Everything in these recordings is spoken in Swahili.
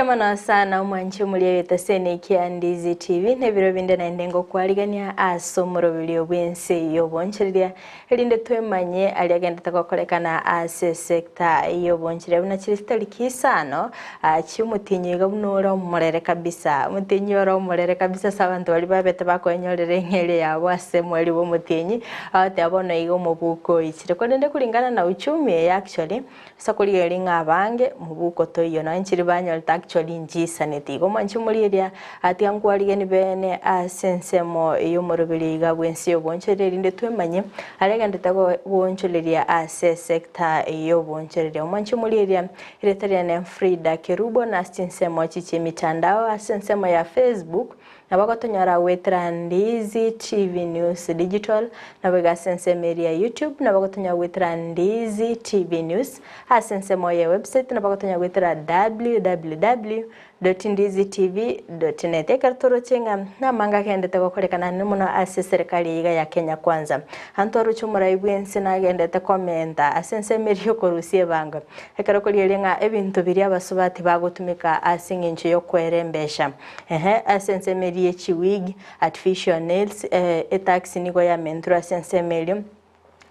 Ndiamana sana umwanchi muliyeta sene kia Ndizi TV nebiro binde na ndengo kwaligania asomoro bilio bwense yoboncheria elinde twemanye aliagenda takokolekana ase sekta yoboncheria buna chiristali kisano chimutinyi gabunora umurere kabisa mutinyi ora umurere kabisa sabantu bali babete bakonyorere ngere yabo ase mwali bo mutinyi ate abona igo mubuko ichire konende kulingana na uchumi actually sakuri elinga abange mubuko toyo na nchiri banyo actually njisaneti go manchumuliria ati angwaligeni bene asensemo iyo morobiri gabwensi yobonchereri inde twemanye alegende tago bonchereria ase sector iyo bonchereria manchumuliria iretaria ne Frida Kerubo na sensemo chiche mitandao asensemo ya Facebook nabagotonyara wetra Ndizi TV News Digital nabega sensemo ya YouTube nabagotonya wetra Ndizi TV News asensemo ya website nabagotonya wetra www.ndizitv.net ekartoro chenga na manga kende tagokolekana nimuno ase serikali yiga ya Kenya kwanza antoru chumura ibwense na gende ta komenta asensemerio korusie banga ekarokoliyelenga ebintu biri abasubati bagotumika asingincho yo kwerembesha asensemerie chiwig artificial nails tax nigo ya mentra asensemerio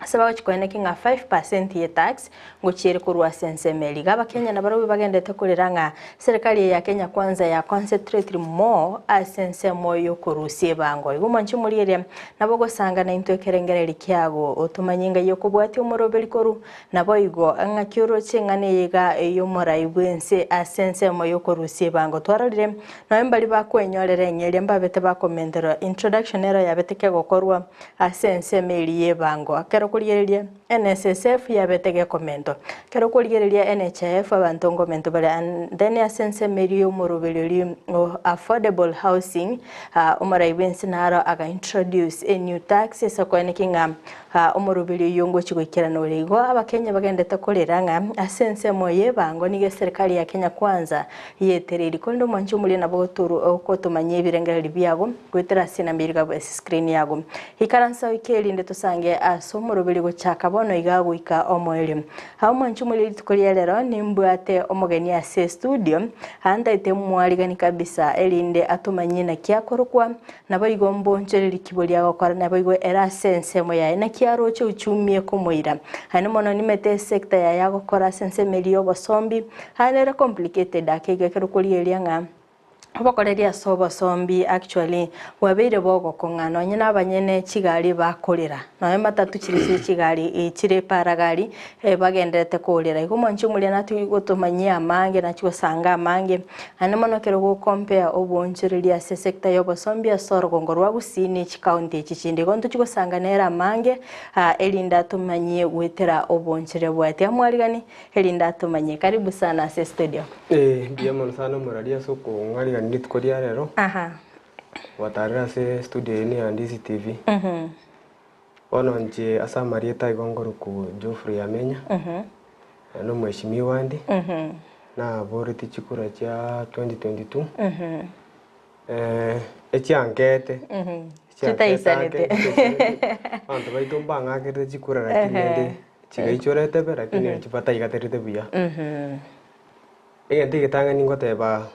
sababu chikwene kinga 5% ye tax ngochire kurwa sensemeli gaba Kenya na barobi bagende takureranga serikali ya Kenya kwanza ya concentrate more asensemo yo kurusie bango igumo nchimuriere nabogo sanga na into kerengereri kyago otumanyinga yo kubwati umurobeli koru nabo igo anga kyoro chengane yiga yo moraibwense asensemo yo kurusie bango twararire noembali bakwenyorere nyeri mbabete bakomendero introduction era yabeteke gokorwa asensemeli ye bango akero kuriyereria NSSF yabetege komento kero kuriyereria NHF abantu ngomento bale then asensemeri umurubiriri affordable housing umaraibwense naro aga introduce a new tax esakwanekinga umurubiri yongo chigwikira no lego abakenya bagende takoreranga asensemo yebango nige serikali ya Kenya kwanza yetereri kondo manchumuli na boturu okotomanye birengereri byabo kwitera sina mbiriga bwa screen yago hikaransa wikeli nde tusange asomurubiri gochaka bono igagwika omweli hawo manchumuli tukoria lero nimbwate omogeni ase studio handa ite mwaligani kabisa elinde atumanye na kyakorokwa nabo igombo nchereri kibolia gokora nabo igo era sensemo ya na kiaro cyo uchumie kumoira hano mono nimete sector ya yagokora sensemeri obosombi hanera complicated akege kerukuriyeria nga abakoreria sobo sombi actually wabere bogo kongano nyina abanyene kigali bakorera nawe matatu kirisi kigali ikire paragari bagendete korera igumo nchumule natu gutumanyia amange na cyosanga amange hanemo no kero go compare obonchereria se sector yobosombi asorogongorwa Gusii county kikindi gonto cyosanga nera amange elinda tumanyie gwetera obonchere bwate amwarigani elinda tumanyie karibu sana se studio ndiamana sana muraria soko ngari nitkoria rero watarira se studio ni ya Ndizi TV ono nje asa marieta igongoro ku Geoffrey Amenya no mheshimiwa ndi na boriti chikura cha 2022 echiangete chitaisanete anto baitomba ngakete chikura rakini chigaichorete be rakini chipata igaterite buya egente gitanga ningoteba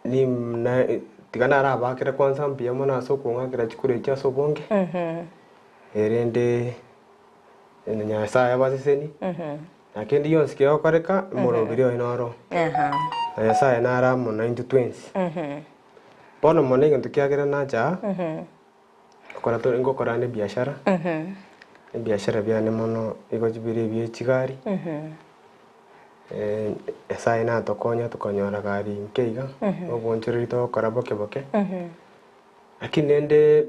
ni na tigana raba kira kwanza mpia mona soko ngakira chikure cha sobonge erende enya saya basiseni akendi yonske okoreka morobirio inoro ya saya nara mo 9020 bono mone ngintu kyagera naja okora to ngokora ne biashara biashara bya ne mono igojibire bye chigari esa ina tokonya tukonyora gari nkeiga obonchereri to karaboke boke akinende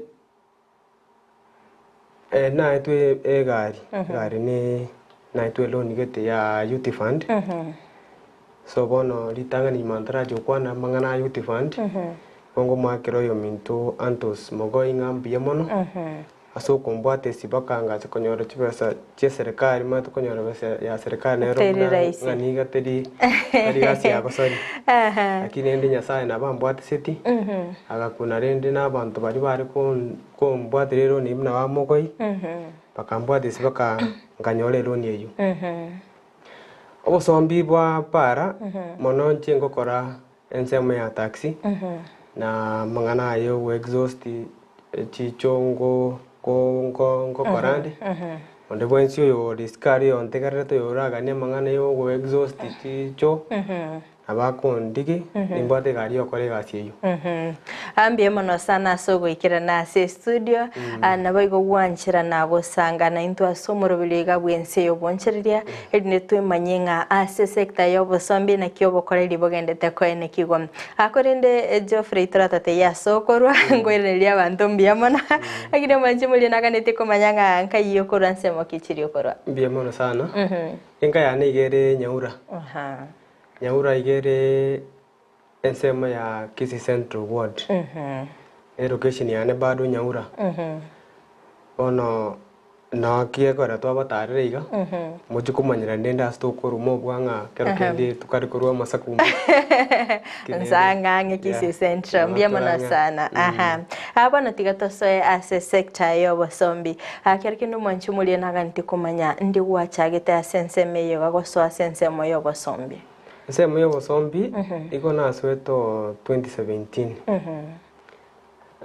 na etwe gari ni na etwe loan gete ya youth fund so bono litanga ni mantra jo kwana mangana youth fund bongo makero yo minto antos mogoinga mbiyemono aso kombate sibakanga tukonyora chibesa che serikali ma tukonyora besa ya serikali nero ngani gateri ari gasi yako sorry lakini ndi nyasaye na bambwate seti agakuna rende na bantu bari ko mbwate rero ni mna wa mogoi bakambwate sibaka nganyole roni eyo obosombi bwa para mono nche kora ensemo ya taxi na mangana ayo exhaust chichongo ko korande onde bwensio yo discard yo ntegarete yo raga ne mangana yo exhaust chicho abakondigi nimbate gari okore gasi yo ambie mono sana sogo ikira na se studio na baigo wanchira na gosanga na into asomoro biliga bwense yo boncheria edine twe manyenga ase sector yo bosombi na kyo bokore libogende te ko ene kigo akorende Geoffrey tratate ya sokorwa ngwereria abantu mbiamona agire manje muri naganete ko manyanga nkai yo koranse mo kichiri okorwa mbiamona sana enka yana igere nyaura Nyamira igere ensemo ya Kisii Central Ward. Location yana bado Nyamira. Ono na kie kora to abatare iga. Muju kumanyira ndenda stokoro mo bwanga kero kende tukari korwa masakumba. Nsanga nge Kisii Central mbiamona sana. Abana tigatosoe ase sector yo bosombi. Kero kindu mwanchu muri naganti kumanya ndi wachagete asense meyo gagoso asense moyo bosombi. Nsemo yo bosombi iko na sweto 2017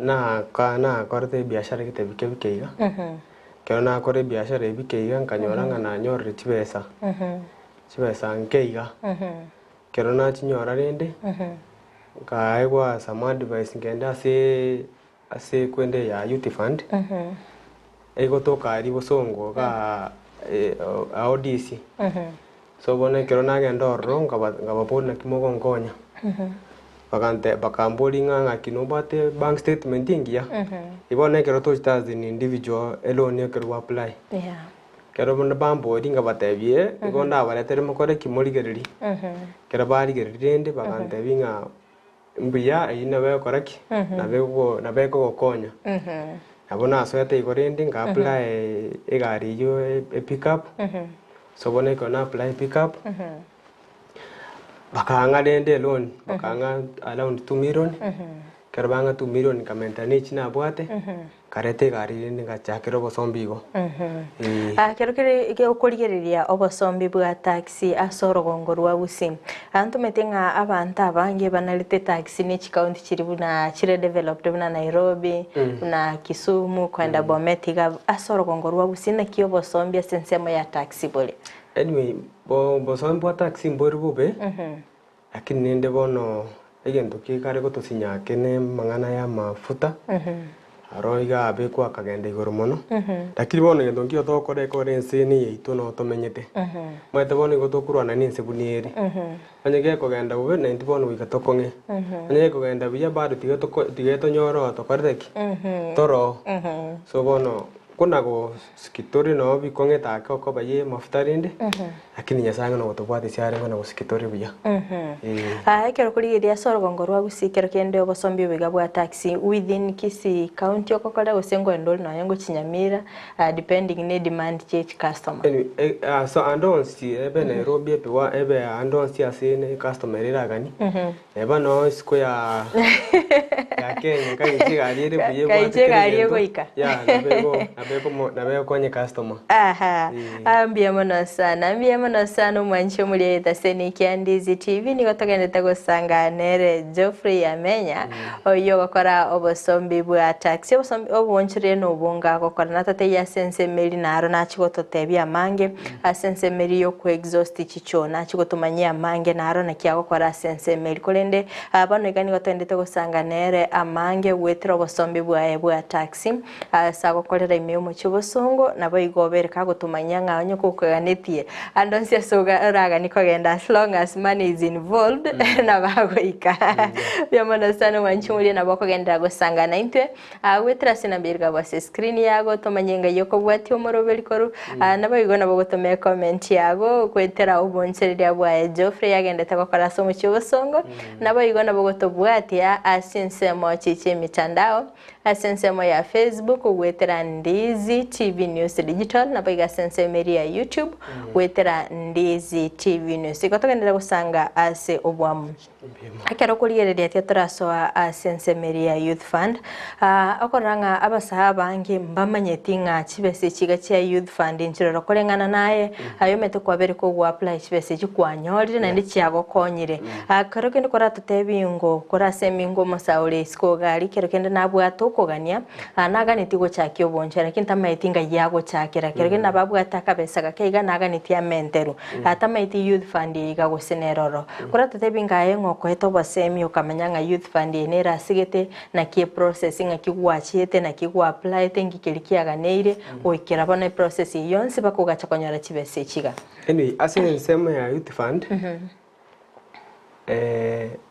na korte biashara kitebikeiga kero na kore biashara ebikeiga nkanyoranga na nyorre chibesa nkeiga kero na chinyora rende kaegwa some advice ngenda ase kwende ya youth fund ego tokari bosongo ga audisi so bona kero na genda orro ngabapona kimogo ngonya bakamboli nganga kinobate bank statement ingia ibona kero to stars in individual alone kero apply kero bona bambodi ngabatebie igonda baletere mukore kimoligereri kero bari gerende bakantebinga mbuya ina be koraki na beko gokonya abona swete igorende nga apply egari yo e pick up so bona ikona apply pick up bakanga dende loan bakanga around 2 million kerbanga 2 million kamentani china bwate karete gari dende ngachakero bosombigo kero ke okorigereria obosombi bwa taxi asoro gongorwa Gusii antu metenga abantu abange banalite taxi ne county chiribuna chire developed buna Nairobi na Kisumu kwenda Bometiga asoro gongorwa Gusii na kio bosombi asensemo ya taxi bole. Anyway, bosombi bwa taxi mborubube lakini nende bono egento kikare gotosinya kene mangana ya mafuta aroiga abekwa akagenda igoro mono lakini bono egento nkio tokore kore Ense ni yeito no tomenyete mwete bono igotokurwana ni Ense bunieri onyege kogenda ube na ndi bono wikatokonge onyege kogenda buya bado tigeto nyoro tokoreki toro so bono kuna go skitori no bikongeta ko baye mafuta rinde lakini nyasanga no gotobwate cyare ngona go skitori buya kero kurigiria soro gongorwa Gusii kero kende obosombi biga bwa taxi within Kisii county okokora gosengo endol no yango chinyamira depending ne demand church customer so andonsi ebe Nairobi ebe andonsi asine customer iragani eba no square ya Kenya kai chigari re buye bwa chigari goika ya nabeko kwenye customer ambia mono sana mwancho muri Kisii and Ndizi TV ni gotogenda gusanga nere Geoffrey Amenya oyo gokora obosombi bwa taxi obonchire no bunga gokora natate ya sense meri naro nachigototebia mange asense meri yo ku exhaust chicho nachigotumanyia mange naro na kya gokora sense meri kolende abano igani gotendete gusanga nere amange wetro obosombi bwa taxi sagokorera imeo mu kibosongo nabo igobereka gutumanya nganyo kukaganitie andonsia soga raga nikogenda as long as money is involved na bagoika byamana sana wanchumuri na bakogenda gusanga na intwe wetra sina birga bose screen yago tomanyenga yoko bwati omorobeli koru nabo igona bogotome comment yago kwetera ubonserera bwa Geoffrey yagenda takokora so mu kibosongo nabo igona bogotobwati asense ensemo chiche mitandao asensemo ya Facebook wetera Ndizi TV News Digital na baiga sensemo ya YouTube wetera Ndizi TV News ikotogendera gusanga ase obwamu akero kurigereria tetraso asensemo ya Youth Fund akoranga abasaba bangi mbamanyeti nga chibese chiga cha Youth Fund inchiro korengana naye ayo meto kwabere ko gwa apply chibese chikwanyori na ndi chiago konyire akero kende kora tutebingo kora semingo musaure sko gali kero kende nabwato kogania naganiti go chakyo obonchera kinta maitinga yago chakira kero kende nababwata kabesa gakeiga naganiti ya menteru atamaiti Youth Fund iga goseneroro kora tutebinga yengo ko eto basemi ukamanyanga Youth Fund enera sigete na kie processing akigwachete na kigwa apply tengi kilikiaga neire oikira bana process yonse bakogacha konyara chibese chiga anyway asensemo ya Youth Fund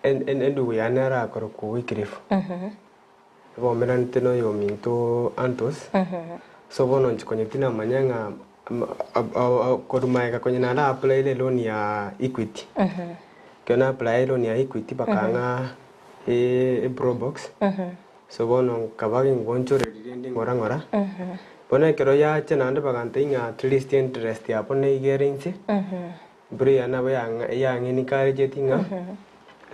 endu yanara akoro ku wikirifu bo merante no yo minto antos so bono nchikonyetina manyanga kodumaiga konyina na apply le loan ya Equity kana apply loan ya Equity bakanga pro box so bono kabagi ngoncho rendi ngora bona kero ya chenande bagante inga at least interest ya pone igerinse bria na ya ngini kare jetinga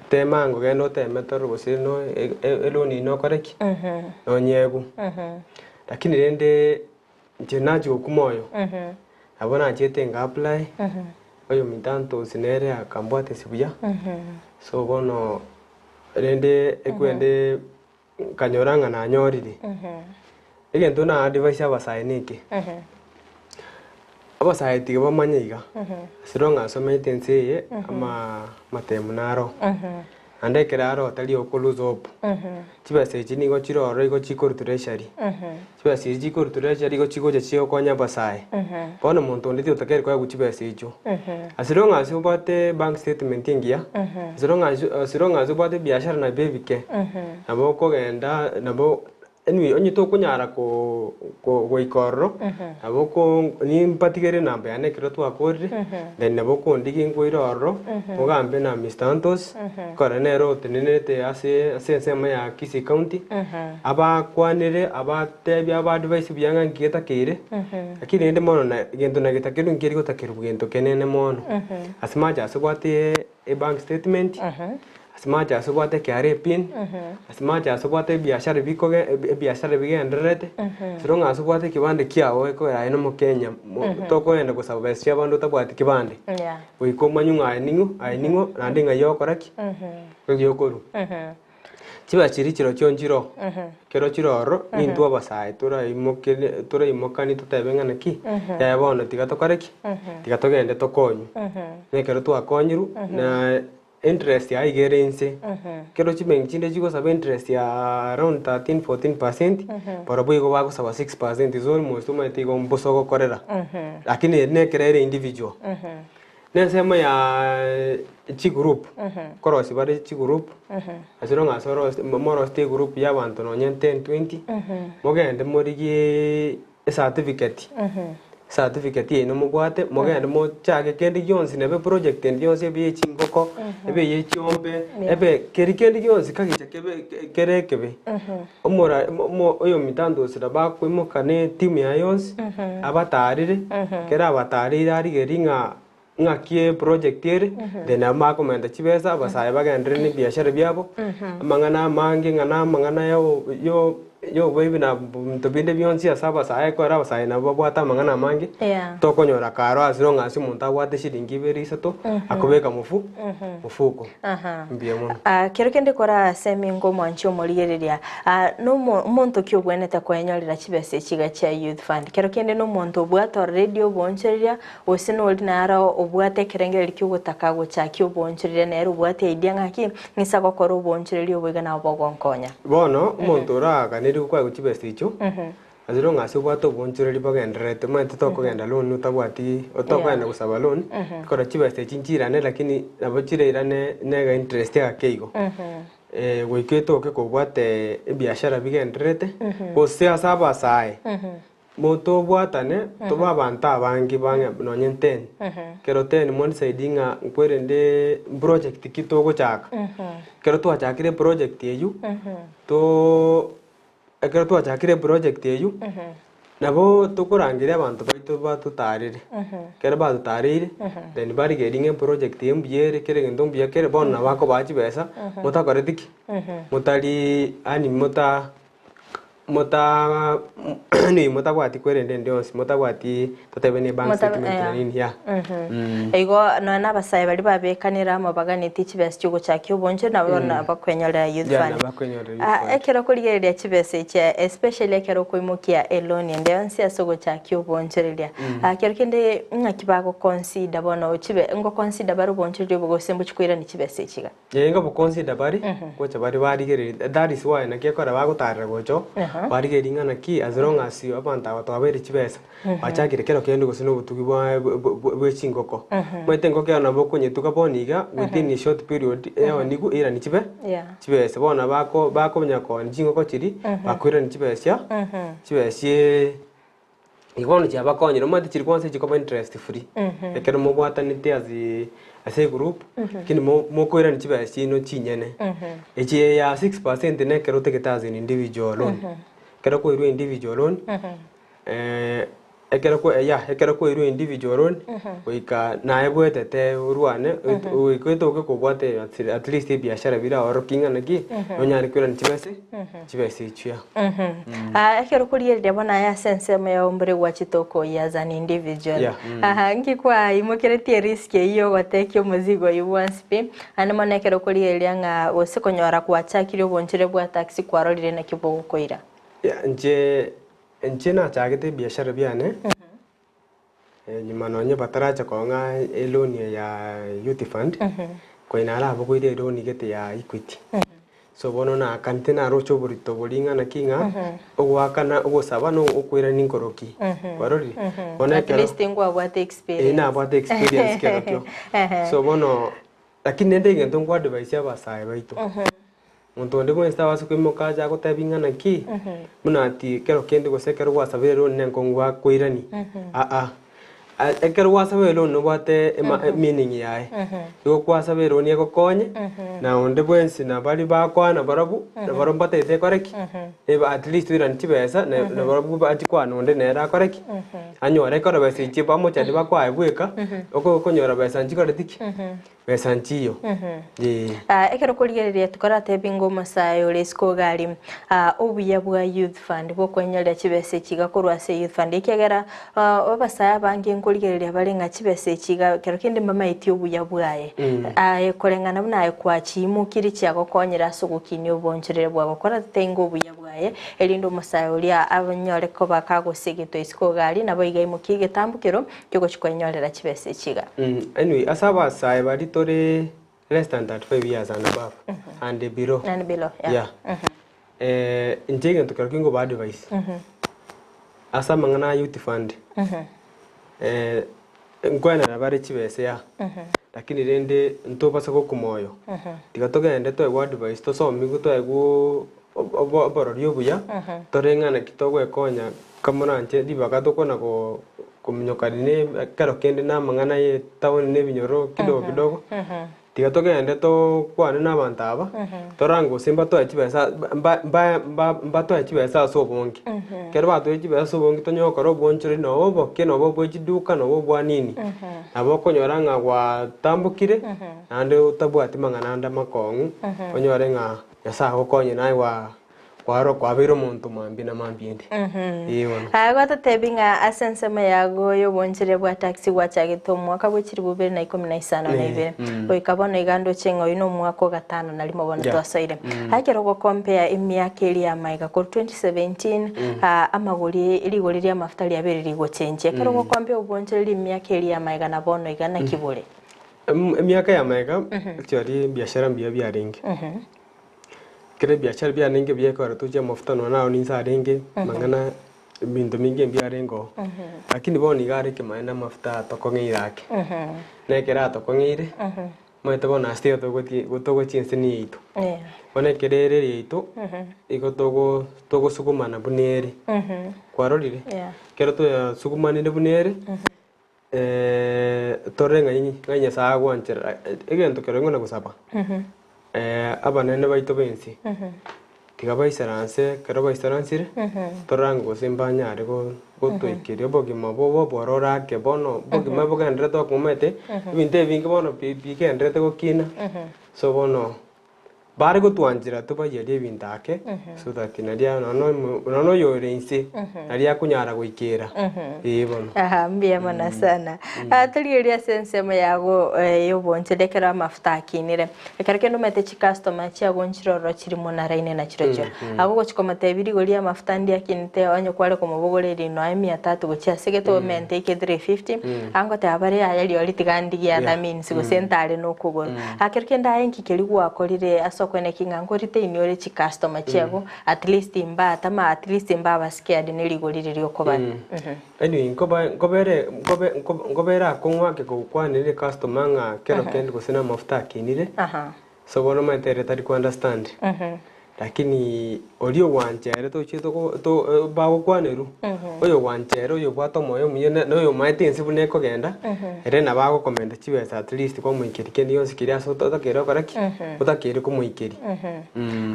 tema ngo gendo temetoro gosino eloni no koreki no nyegu lakini rende jenaji okumoyo abona jetenga apply oyo mitanto sinere akambwate sibuya so bono rende ekwende kanyoranga na nyorire egento na advice abasainike abasaiti bamanyiga sironga somete Ense ama matemunaro ande keraro tali okoluzopo chibase chini go chiroro go chikor treasury chibase chikor treasury go chiko chio konya basai bono muntu nditi utakere kwa guchibase icho asironga asubate bank statement ingia asironga asubate biashara na bebike nabo kogenda nabo anyway onye to kunyara ko ikorro aboko ni mpatigere namba yane kiro to akorre then naboko ndigi ngoiroro ogambe na Mr. Antos koranero tenenete asensema ya Kisii County aba kwanire aba tebi aba advice byanga ngeta kire akiri ende mono na gento na geta kiru ngiri gotakiru gento kenene mono asmaja asubate e bank statement asmaja asubate kare pin asmaja asubate biashara bikoge biashara bigenderete sironga asubate kibande kiawo eko ya ino Kenya toko enda kusabesha bandu tabwati kibande wiko manyunga ainingo nandinga yokoraki yokoru chiba chirichiro chonjiro kero chiroro nintu abasai tura imokani tutebengana ki ya bono tigatokoreki tigatogende tokonyu ne kero twakonyiru na interest ya igerense kero chibengi chinde chiko sab interest ya around 13-14% para boy go bago saba 6% is almost to mate go mboso go korera lakini ne kerere individual ne sema ya chi group koro sibare chi group asironga soro moro ste group ya bantu no nyen 10-20 mogende morigi certificate eno mugwate mogende mo chage kendi yonsi nebe project endi yonsi ebe chingoko ebe yechiombe ebe keri kendi yonsi kagicha kebe omora oyo mitando sira bakwimokane timu ya yonsi abatarire kera abatarire ari geringa ngakie project ere then amakomenda chibesa basaya bagendere ni biashara byabo amangana mangi ngana mangana yo wewe na mtobinde byonsi asaba sae ko ara sae na babwata mangana mangi tokonyora karo asironga asimunta wate shiringi berisato akobeka mufuko mbiye mono kero kende kora semingo mwanchi omoligereria no muntu kyobweneta kwenyorera chibese chiga cha Youth Fund kero kende no muntu obwato radio boncheria osino ordinara obwate kerengere kyogotaka gocha kyoboncheria nero obwate idea ngaki ngisa gokora oboncheria obwega na obogonkonya bono muntu raga kwa kuchibese icho azironga asubwato bonchureri bagenderete mate tokogenda loan utabwati otokenda kusaba loan kora chibese chinchirane lakini nabochireirane nega interest ya keigo wiketo ke kobwate biashara bigenderete ose asaba sae moto bwatane to babanta bangi banga nonyenten kero ten mon saidinga kwerende project kito go chaka kero to achakire project yeyu to kero to achakire project yeyu nabo tukurangire abantu baitu batutarire kero batutarire then bari getting project yembiere kere ngendo mbia kere bona bako bachi besa mutakoretiki mutali ani ni mutagwati kwerende ndionsi mutagwati tatebene bank statement nini ya ego na basaye bari babekanira amabaganiti kibesi cyo gucakyo bonje nabona bakwenyora youth fund ekero kurigereria kibesi cya especially ekero kuimukia eloni ndionsi asogo cyakyo bonjereria akero kende nkakibago consider bona ukibe ngo consider bari bonjereria bugosembu kikwira ni kibesi kiga yenga bu consider bari gocha bari barigereria that is why nakekora bagutarira gocho barigeria naki as long as you abantu abatwabere kibesa bachakire kero kende gusino butugi bwechingoko mwete ngoke na bokunyetuka boniga within a short period nigu ira ni kibe kibesa bona bako nyako njingoko kiri bakwira ni kibesa kibesie igonu cha bakonyero mate kiri kwanse kikoba interest free ekero mubwatanite as a group kini mokwira ni kibesa no chinyene echi ya 6% ne kero teketazi ni individual loan kero ko iru individual loan ekero ko iru individual loan oika na ebwetete uruane oikoto ko bwate at least biashara bira orokinga naki onyari kwira ni kibese chia ekero kuriyeria bona ya sense me ombere gwa chitoko ya an individual ngikwa imokeretie risk iyo gotekyo muzigo yuwanspe ane mona ekero kuriyeria nga osekonyora kwa chakire bonjire bwa taxi kwarorire na kibogo koira nje na chagete biashara biane nyuma nonye bataracha konga loan ya youth fund ko inala abo ide loan gete ya equity so bono na kantena rocho burito bolinga na kinga ogwakana ogosaba no okwira ninkoroki warori ona at least ngwa bwate experience na bwate experience kero so bono lakini ndenge ntongwa advice abasaye baito muntu ndimo estaba sukwimoka ja gotabinga naki munati kero kende gosekero gwasabire ro nenkongwa kwirani ekero gwasabire ro no bwate meaning yae yo gwasabire ro ni gokonye na onde bwensi na bali bakwana barabu na barabu batete koreki eba at least wiran tibesa na barabu bati kwana onde nera koreki anyore kora bese chipa mocha de bakwa ebweka oko konyora besa nchikore tiki besa nchiyo ekero kurigereria tukorate bingo masayo lesko gari obuya bwa youth fund bwo kwenyera kibese kiga korwa se youth fund ikegera obasaya bangi nkurigereria barenga kibese kiga kero kindi mama iti obuya bwaye korengana buna kwa chimu kiri kyago konyera sugukini obonjerere bwa gukora tengo obuya bwaye elindo masayo lia abanyore ko bakagosegito isko gari nabo igaimo kige tambukiro kyo kwenyorera kibese kiga anyway asaba sai bari tore less than 35 years and above and below njenge tukakingo ba advice asa mangana youth fund ngwana na bari kibese ya lakini rende ntobasa ko kumoyo tigatogende to advice to so migu to ego oborori obuya torengana kitogwe konya kamunanje dibaga tokona ko kumnyokarine karo kende na mangana ye town ne binyoro kidogo tigatogende to kwane na bantaba torango simba to ekibesa mba to ekibesa so bongi kero ba to ekibesa so bongi tonyokoro bonchore no obo keno bo bwejiduka no bo bwanini abo konyoranga gwa tambukire ande utabwati mangana anda makongu onyorenga yasa gokonye nae kwaro kwabiro muntu mambi na mambindi yibona agata tebinga asensema yago yo bonjire bwa taxi gwachagito mwaka bwikiri bubere na 15 na ibere oikabona igando chengo ino mwaka gatano na limo bona twasaire hakero go compare imyaka iri ya maiga ko 2017 amaguri irigori ya maftali abere rigo change kero go compare ubonjire imyaka iri ya maiga na bono igana kibure imyaka ya maiga actually biashara mbia bya ringi kire biashara bya ninge bya kwa tuje mafuta no nao ninsa ringe mangana bintu mingi bya ringo lakini boni gare ke maana mafuta to kongira yake nekera to kongire maite bona stay to chinse ni itu bona kerere itu iko togo sukumana buneri kwarorire kero to sukumana ne buneri torenga nganya saa gwanchera egento kero ngona gusaba abanene baito bensi tiga baisaranse kero baisaransire torango simbanya ariko gotoikire bogima bobo borora ke bono bogima bogandre to kumete binte binge bono bigendre to kina so bono bare go twanjira to bayere bintake so that nadia no yorense nadia kunyara goikira bono mbia mana sana ataliria sensema yago yobonchedekera mafuta akinire ekareke no mete chi customer cha gonchiroro chiri monaraine na chirojo ago gochikomate biri goria mafuta ndi akinite onyo kwale komobogoreri no 300 gochia segeto mente ke 350 ango te abare ayali olitigandi ya na means go sentare no kugoro akereke ndayenki keri gwakorire kwene kingangorite iniore chi customer chiago at least imba baskead neligorire okobana anyway ngobera kongwa ke kokwanire customer nga kero kendi kusina mafuta kinire so bono matere tari ku understand lakini olio wanchere to chito to bawo kwaneru oyo wanchere oyo bwato moyo muyene no yo maite nsibune ko genda ere na bago komenda chiwesa at least ko muikeri kendi yonsi kiria so to kero karaki utakiri ko muikeri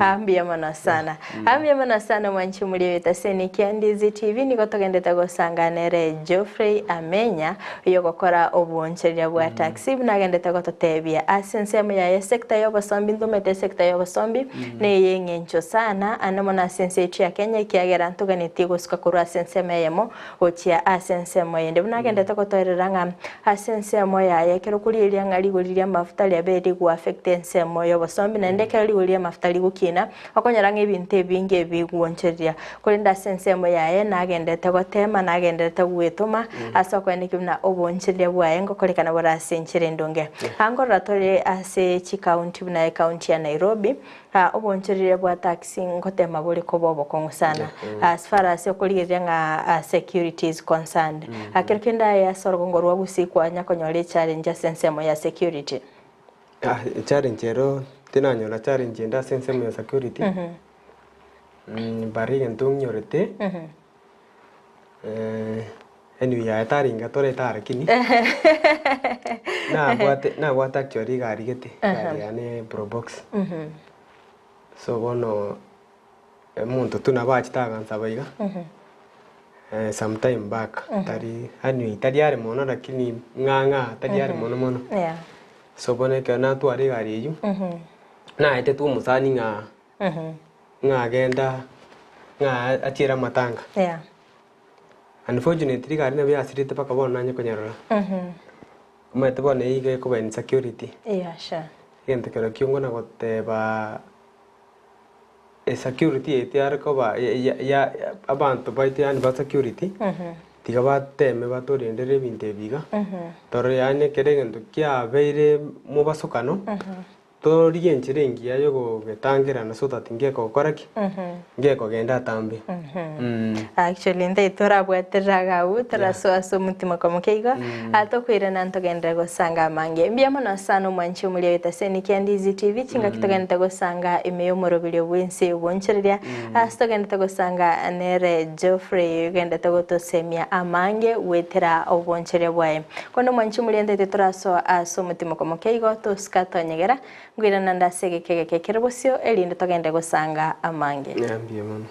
ambia mana sana mwanchi muri weta seni Ndizi TV niko togendeta go sanganere Geoffrey Amenya yo gokora obwoncheria bwa taxi binagendeta go totebia asensema ya sector yo basombi ndomete sector yo basombi ne ngencho sana anamona sense ya Kenya kiagera ntuganiti gusika kurwa sense meyemo ochia asense moyende bunagenda takotoreranga asense moya yakero kuriria ngari guriria mafuta ya beri ku affect sense moyo basombi na ndekero liguriria mafuta ligukina akonyaranga ibinte binge biguoncheria kurinda sense moya ye nagenda takotema nagenda tagwetuma asokwene kimna oboncheria bwaye ngokorekana bora senchire ndonge angora tore ase chi county na county ya Nairobi oboncheria bwa taxi ngotema bole ko bobo kongusana as far as okoligeria nga security is concerned akerkenda ya sorgongorwa Gusii kwa nyakonyole challenge sensemo ya security challenge ro tinanyola challenge nda sensemo ya security bari ntung nyorete anyway ya taringa tore tarakini na gwata chori gari gete yani pro box so bono muntu tunabachitaga nsabaiga sometime back tari anyway tari ari mono lakini nganga tari ari mono so bono kana tu ari gari yu na ite tu musani nga genda nga atira matanga unfortunately gari na bya sirite paka bono nanye konyarora mate bono ige ko ben security sure yente kero kyongo na goteba security etiar ko ba ya abantu baite yani ba security tiga bateme batorendere binte biga toro yani kerengendo kya beire mu basokano to rigenchire ngia yo go getangira na so that ngeko koraki ngeko genda tambe actually ndai tora bweteraga utara so mutima komukeiga atokwira nanto genda go sanga mange mbia mono sano mwanchi muri weta seni Ndizi TV chinga kitogenda go sanga imeyo morobile wense woncheria astogenda go sanga nere Geoffrey genda to semia amange wetera oboncheria bwaye kono mwanchi muri ndai tora so mutima komukeiga to skato nyegera ngwira nanda sege kege kerebosio elinde togende go sanga amange yambie mono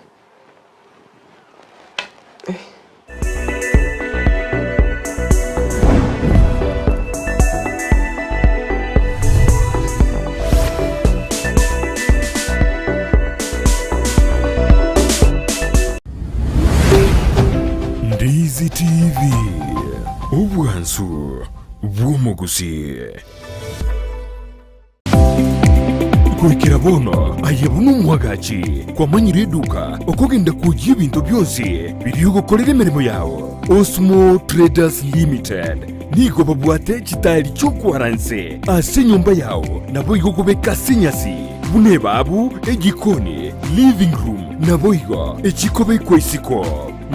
Ndizi TV ubwansu bw'Gusii kwikira bono ayebunu mwagachi kwa manyire duka okugenda kujya ibintu byose biriyo gukorera imirimo yawo Osmo Traders Limited nigo babwate kitali cyo kwaranse ase nyumba yawo nabo igokubeka sinyasi bune babu egikoni living room nabo igo ekikobe kwesiko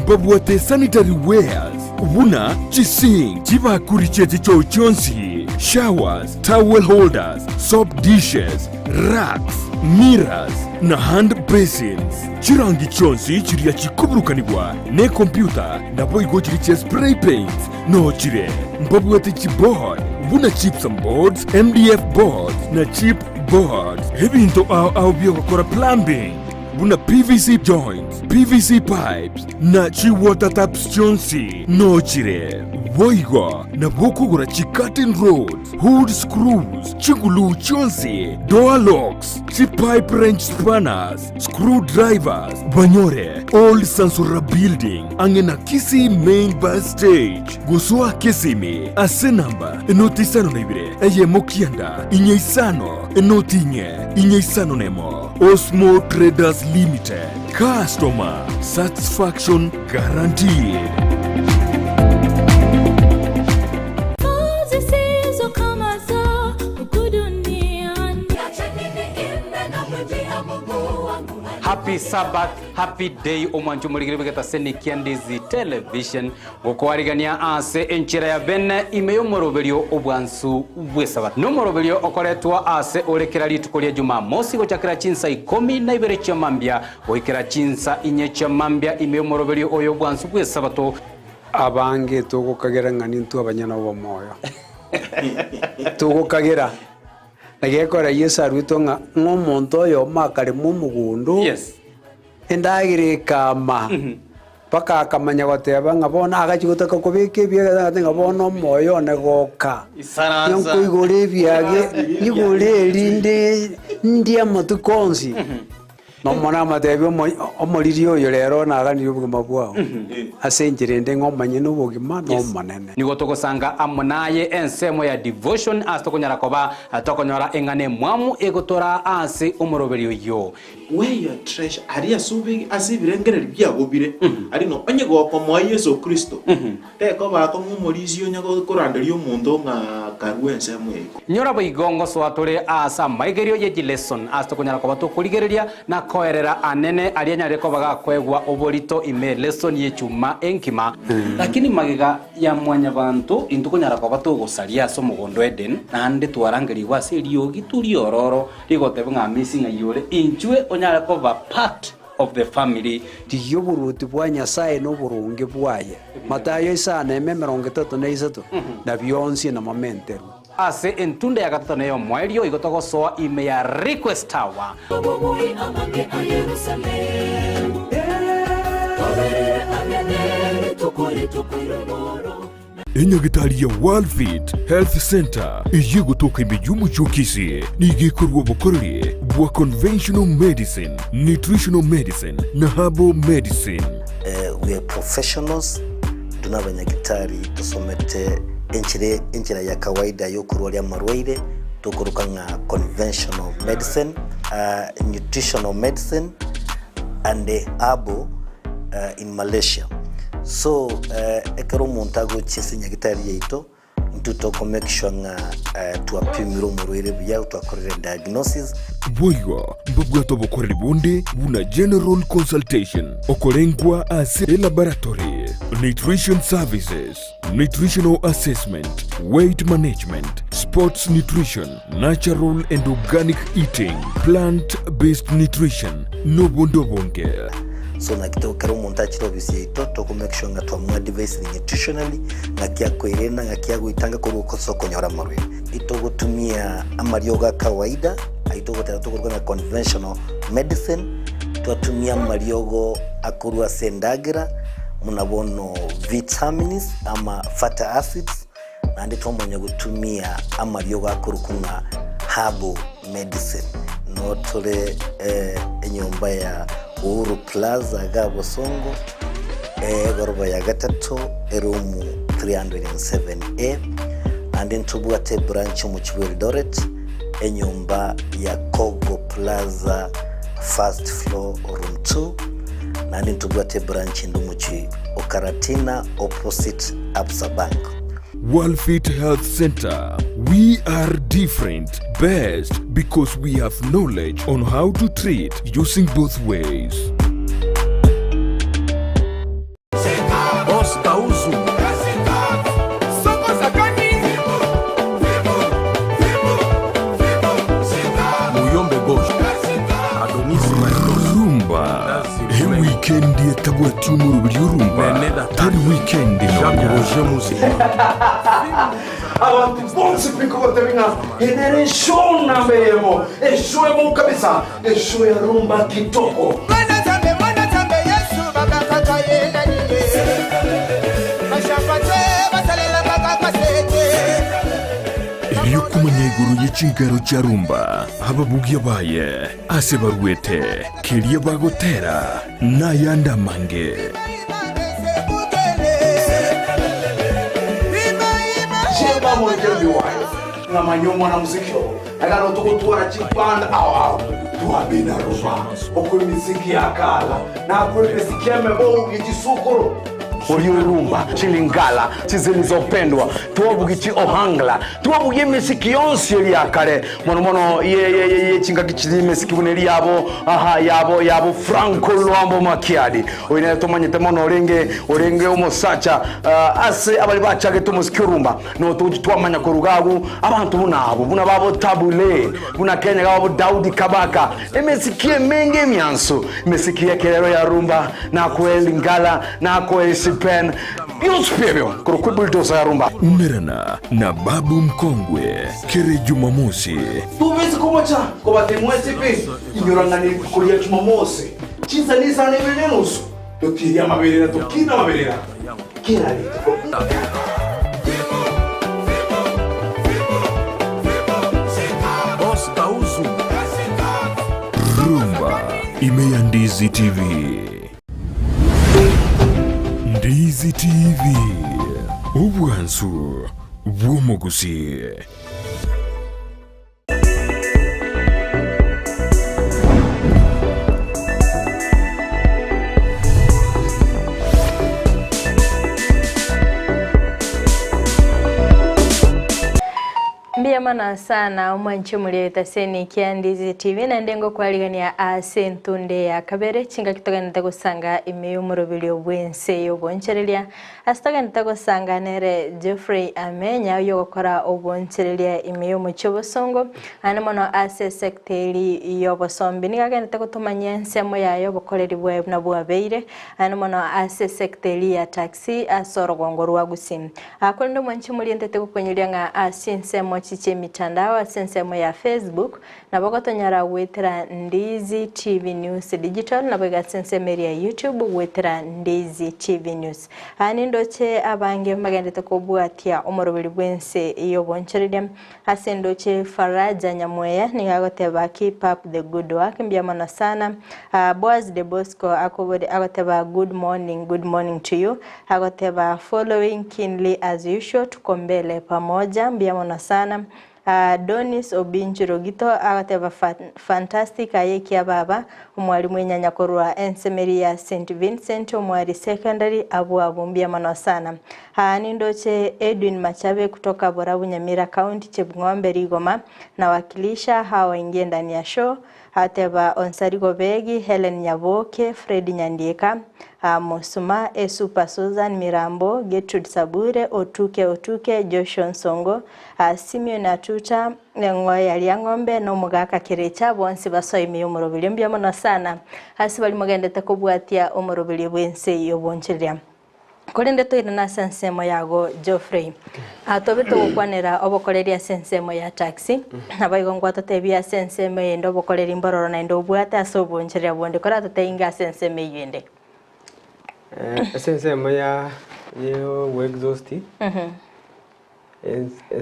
babwate sanitary wares ubuna chising kibakuri chete cyo cyonsi showers, towel holders, soap dishes, racks, mirrors na hand basins. Chirangi chonsi chiria chikuburukanibwa ne computer na boigo chiriche spray paints no chire mbabwete chipboard buna chips and boards, MDF boards na chip boards. Hebinto au bio kora plumbing buna PVC joints, PVC pipes na chi water taps chonsi no chire boigo na bokugura chi curtain rods, hood screws, chigulu chonsi, door locks, chi pipe wrench spanners, screwdrivers, banyore, old Sansura building, angena Kisii main bus stage, gusua Kisimi, ase namba, enoti sano naibire, eye mokianda, inye isano, enoti inye isano nemo, Osmo Traders Limited, customer satisfaction guaranteed. Happy Sabbath, happy day omwanju muligire begeta seniki ya Ndizi television gukwarigania ase enchira ya bene imeyo moroberio obwansu bwe Sabbath no moroberio okoretwa ase orekera litukolia Jumamosi gochakira chinsa 12 cha mambia goikira chinsa 4 cha mambia imeyo moroberio oyo bwansu bwe Sabbath abange tugukagera ngani ntu abanyana bo moyo tugukagera nagekora Yesu arwito nga ngomonto oyo makare mu mugundu yes endagire kama paka akamanya goteba ngabona agachigotaka kubike bya ngabona moyo negoka isaranza igore byage igore linde ndia matukonzi no mona matebe omoriri oyo rero nagani ubugima bwao asenjire nde ngomanye n'ubugima no manene nigo togosanga amonaye ensemo ya devotion astokonyara koba atokonyora engane mwamu egotora ase omoroberio yo where your treasure ari asubi asibirengere byagobire ari no onye goko mwa Yesu Kristo teko bako ngumorizi onyago kuranderio omuntu nga karwense mweko nyora boigongo swatore asa maigerio ye lesson astokonyara koba to kurigereria na koerera anene alianyare ko baga kwegwa oborito ime lesson ye chuma enkima lakini magega ya mwanya bantu intukonyara koba to gosaria so mugondo Eden nande twarangeri wase riogi turi ororo rigotebe nga missing ayore inchwe onyara koba part of the family tiyoburuti bwa Nyasaye no burunge bwaye Matayo isana 33 na byonsi na momenteru ase entunda ya gatatu nayo mwaelio igotogosoa ime ya request tower Enyagitari ya Worldfit Health Center iyi gutoka imijumbu chokisi nigikorwa bukorere bwa conventional medicine, nutritional medicine na herbal medicine. We are professionals, tunabanyagitari tusomete enchira ya kawaida yo kurwalia marwaire tukuruka nga conventional medicine, nutritional medicine and herbal in Malaysia. So ekero montago chisinya gitari yeito ntutoko make sure nga tuapimiro murwire bya twakorera diagnosis boigo mbabwato bokorera bunde buna general consultation okorengwa ase laboratory nutrition services, nutritional assessment, weight management, sports nutrition, natural and organic eating, plant-based nutrition no bondo bonge. So na kito kero montachi obisi to make sure nga twamwa device nutritionally nga kya kwerena nga kya guitanga ko soko nyora marwe ito gutumia amarioga kawaida aito gotera tukorwa na conventional medicine twatumia mariogo akurwa sendagira munabono vitamins ama fatty acids na ndi twamonya gutumia amarioga akurukunga herbal medicine no tole enyomba ya Uhuru Plaza Gabo Songo goroba ya gatatu erumu 307A and then tubuate branch mu Eldoret enyumba ya Kogo Plaza first floor room 2 and then tubuate branch ndumuchi Okaratina opposite Absa Bank. Worldfit Health Center. We are different, best because we have knowledge on how to treat using both ways. weekend yatabwati umurubiri urumba tari weekend no muzika abantu bonse piko batebinga henere show na mbemo show ya kabisa show ya rumba kitoko mwana tambe Yesu baba kaka yena niye bashafate basalela baba kasete iyo kumanyeguru y'ikigaro cya rumba ababugi baye ase barwete kiriye bagotera nayanda mange Jeba mwengeli wayo na manyomo na muzikio agano tukutuara chipanda au tuabina rumba okwe miziki ya kala na kwe miziki ya mebo yichisukuru Oyo rumba, chilingala, chizilizopendwa, tuwabugichi ohangla, tuwabugie misiki yonsi eli akare, mono ye chinga kichili misiki buneli yabo Franco Luambo Makiadi. Oine tomanyete mono orenge omosacha, ase abali bachage tumusiki rumba, no tuwamanya korugagu, abantu buna babo tabule, buna Kenya babo Daudi Kabaka, misiki menge miansu, misiki ya kelero ya rumba, na kwe lingala, na kwe pen yuspebyo kurukwibulitosa ya rumba umerana na babu mkongwe kere Jumamosi tuvezi kumocha kubatemwezi pe inyorangani kulia Jumamosi chiza nisa nebenenusu totiria maberera tokina maberera kina litiko rumba imeya Ndizi TV. Ndizi TV ubwansu bw'umugusii. Mbiyamana sana umwanchi muleta seni kia Ndizi TV na ndengo kwaligania asentunde ya kabere chinga kitoga nitagusanga imeyo murubili obwense yoboncherelia astoga nitagusanga nere Geoffrey Amenya yokora oboncherelia imeyo muchobosongo anamono ase sekteri yobosombi nigaga nitagutumanya ensemo yayo bokoreri bwe na bwabeire anamono ase sekteri ya taxi asorogongo rwa Gusii akondo mwanchi mulente tegukwenyelia nga asensemo chiche mitandao asensemo ya Facebook na bogotonyara wetera Ndizi TV News Digital na boga sensemeri ya YouTube wetera Ndizi TV News anindoche abange magendete kubwatia umurubiri bwense iyo boncheredia asendoche Faraja Nyamweya nigagoteba keep up the good work mbiyamana sana Boaz de Bosco akobode agoteba good morning to you agoteba following keenly as usual tukombele pamoja mbiyamana sana Donis Obinjiro Gito agateba fantastic ayekia baba umwalimu enyanyakorwa Ense ya St Vincent umwari secondary abumbia mano sana nindoche Edwin Machabe kutoka Borabu Nyamira County Chebng'ombe Rigoma na wakilisha hawa ingie ndani ya show ateba Onsarigo Begi Helen Nyaboke Fred Nyandieka Mosuma Super Susan Mirambo Gertrude Sabure Otuke Joshua Songo Simeon Atuta Ngoya Liangombe no mugaka Kirecha bonse basoimiye umurubiri mbiyamona sana hasi bali mugendete kubwatia umurubiri bwense yoboncheria Kolende to ina sensemo yago Geoffrey atobeto gukwanera obokoreria sensemo ya taxi abayigo ngwata tebia sensemo yendo obokoreria imbororo na ndo bwata asoboncheria bonde kora tateinga sensemo yende sensemo ya yo exhaust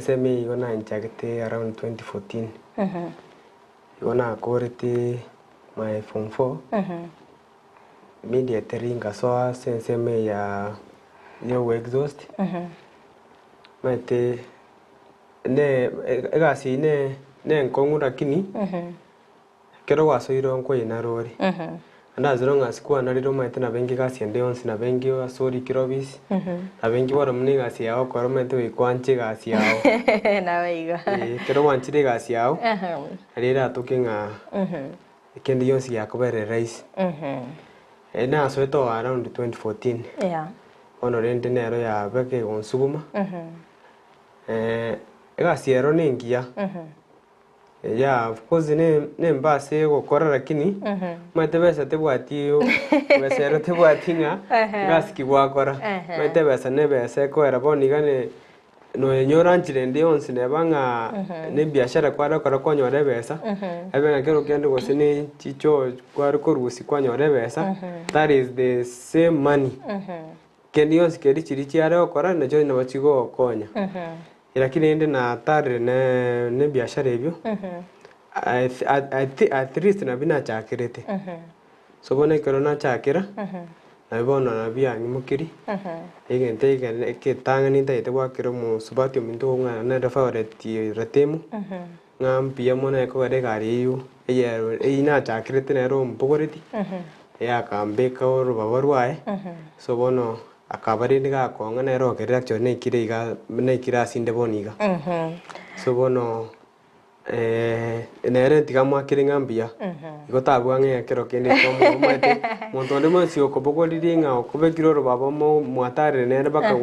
SME yona injected around 2014 yona korete my form 4 immediately ngasoa senseme ya yo exhaust mate ne egasi ne nkongura kini kero wasoiro nko inarori andaziro ngasikuwa nariro mate na bengi gasi ende onsi na bengi asori kirobis na bengi waro muni gasi yao kwaro mate wikwanche gasi yao na weiga kero wanchire gasi yao arira tukinga kendi yonsi yakobere rice na soeto around 2014 honorende nero ya beke onsuguma egasi ero nengia Yeah, of course ne mbase gukora lakini mate besa tebwatio besa tebwatinga gasiki gwakora mate besa ne besa ko era boni gane no enyoranchire ndi onsi ne banga ne biashara kwara kora konyore besa abenga kero kendo gosini chicho kwara korusi konyore besa that is the same money kendi onsi kedi chirichi ara kora na jo na bachigo konya lakini ende na tare ne biashara hivyo at least na bina chakirete so bone corona chakira na bono na bia ngimukiri igente ke tanga ni taite wa kiro mu subati minto nga na da favorite retemu ngam pia mona ko re gari yu ina chakirete na ro mpogoriti ya kambe ka ro babarwae so bono akabari ndiga konga na ro kere actually ne kira sinde boniga so bono nere tigamwa kiringa mbia igotabwa nge kero kende tomo mate montonde monsi okoboko liringa okobekiro ro baba mo mwatare nere baka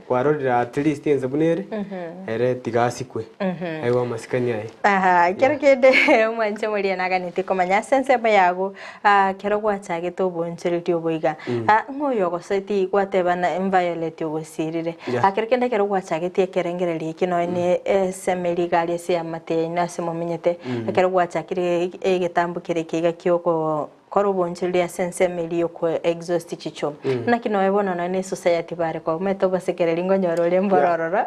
kwarorira at least enze bunere ere tigasikwe aiwa masikania kero kende mwanche muri naga niti komanya sense bayago kero gwachage to boncheriti oboiga ngoyo goseti gwateba na inviolate ogosirire kero kende kero gwachage tie kerengereri kino ne semeri gari se amate na mumenyete akero gwachakire egetambu kirekiga kyoko korobonchilia sense melio ko exhaust chicho na kino ebona na ne society bare ko meto basekereri ngonyoro lemborororo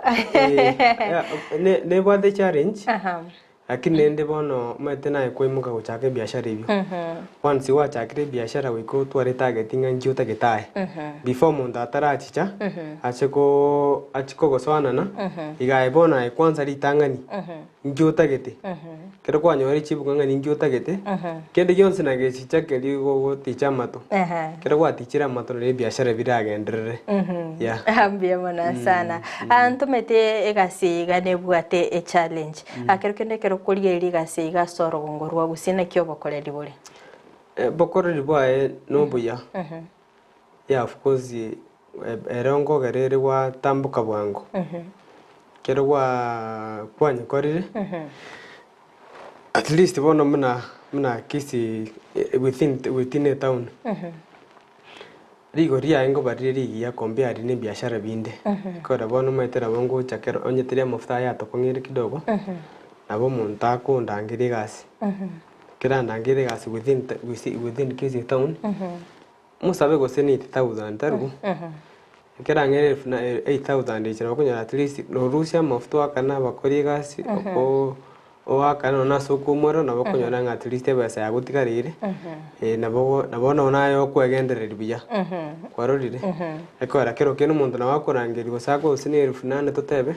ne bwate challenge lakini nende bono mete na koimuka guchake biashara hivyo once wachakire biashara wiko tware targeting anjio tagetae before muntu atarachicha achiko goswana na iga bona kwanza litangani njio tagete kero kwanyori chibuka ngani njio tagete kende yonse na gechicha keri go ticha mato kero gwatichira mato ne biashara biragenderere ya ambia mona sana antumete egasi gane bwate a challenge akero kende kero kurieri gasi gasoro ngorwa gusina kyo bokoreri bure bokoreri bwae no buya yeah of course erongo gerere wa tambuka bwango kero wa kwanye korire at least bono muna Kisii within a town rigo ria ngo bariri ya compare ne biashara binde kora bono maitera bongo chakero onyeteria mafuta ya to kongire kidogo abo munta ko ndangire gasi kira ndangire gasi within Kisii town musabe go seni 8000 tarugo kira ngere 8000 ichira kunya at least no Russia mafuta kana bakori gasi akana na soko moro na bakonyora nga at least besa ya gutikarire nabo nayo kwegenderera biya kwarorire ekora kero keno muntu na wakorangeri gosako usine 1800 totebe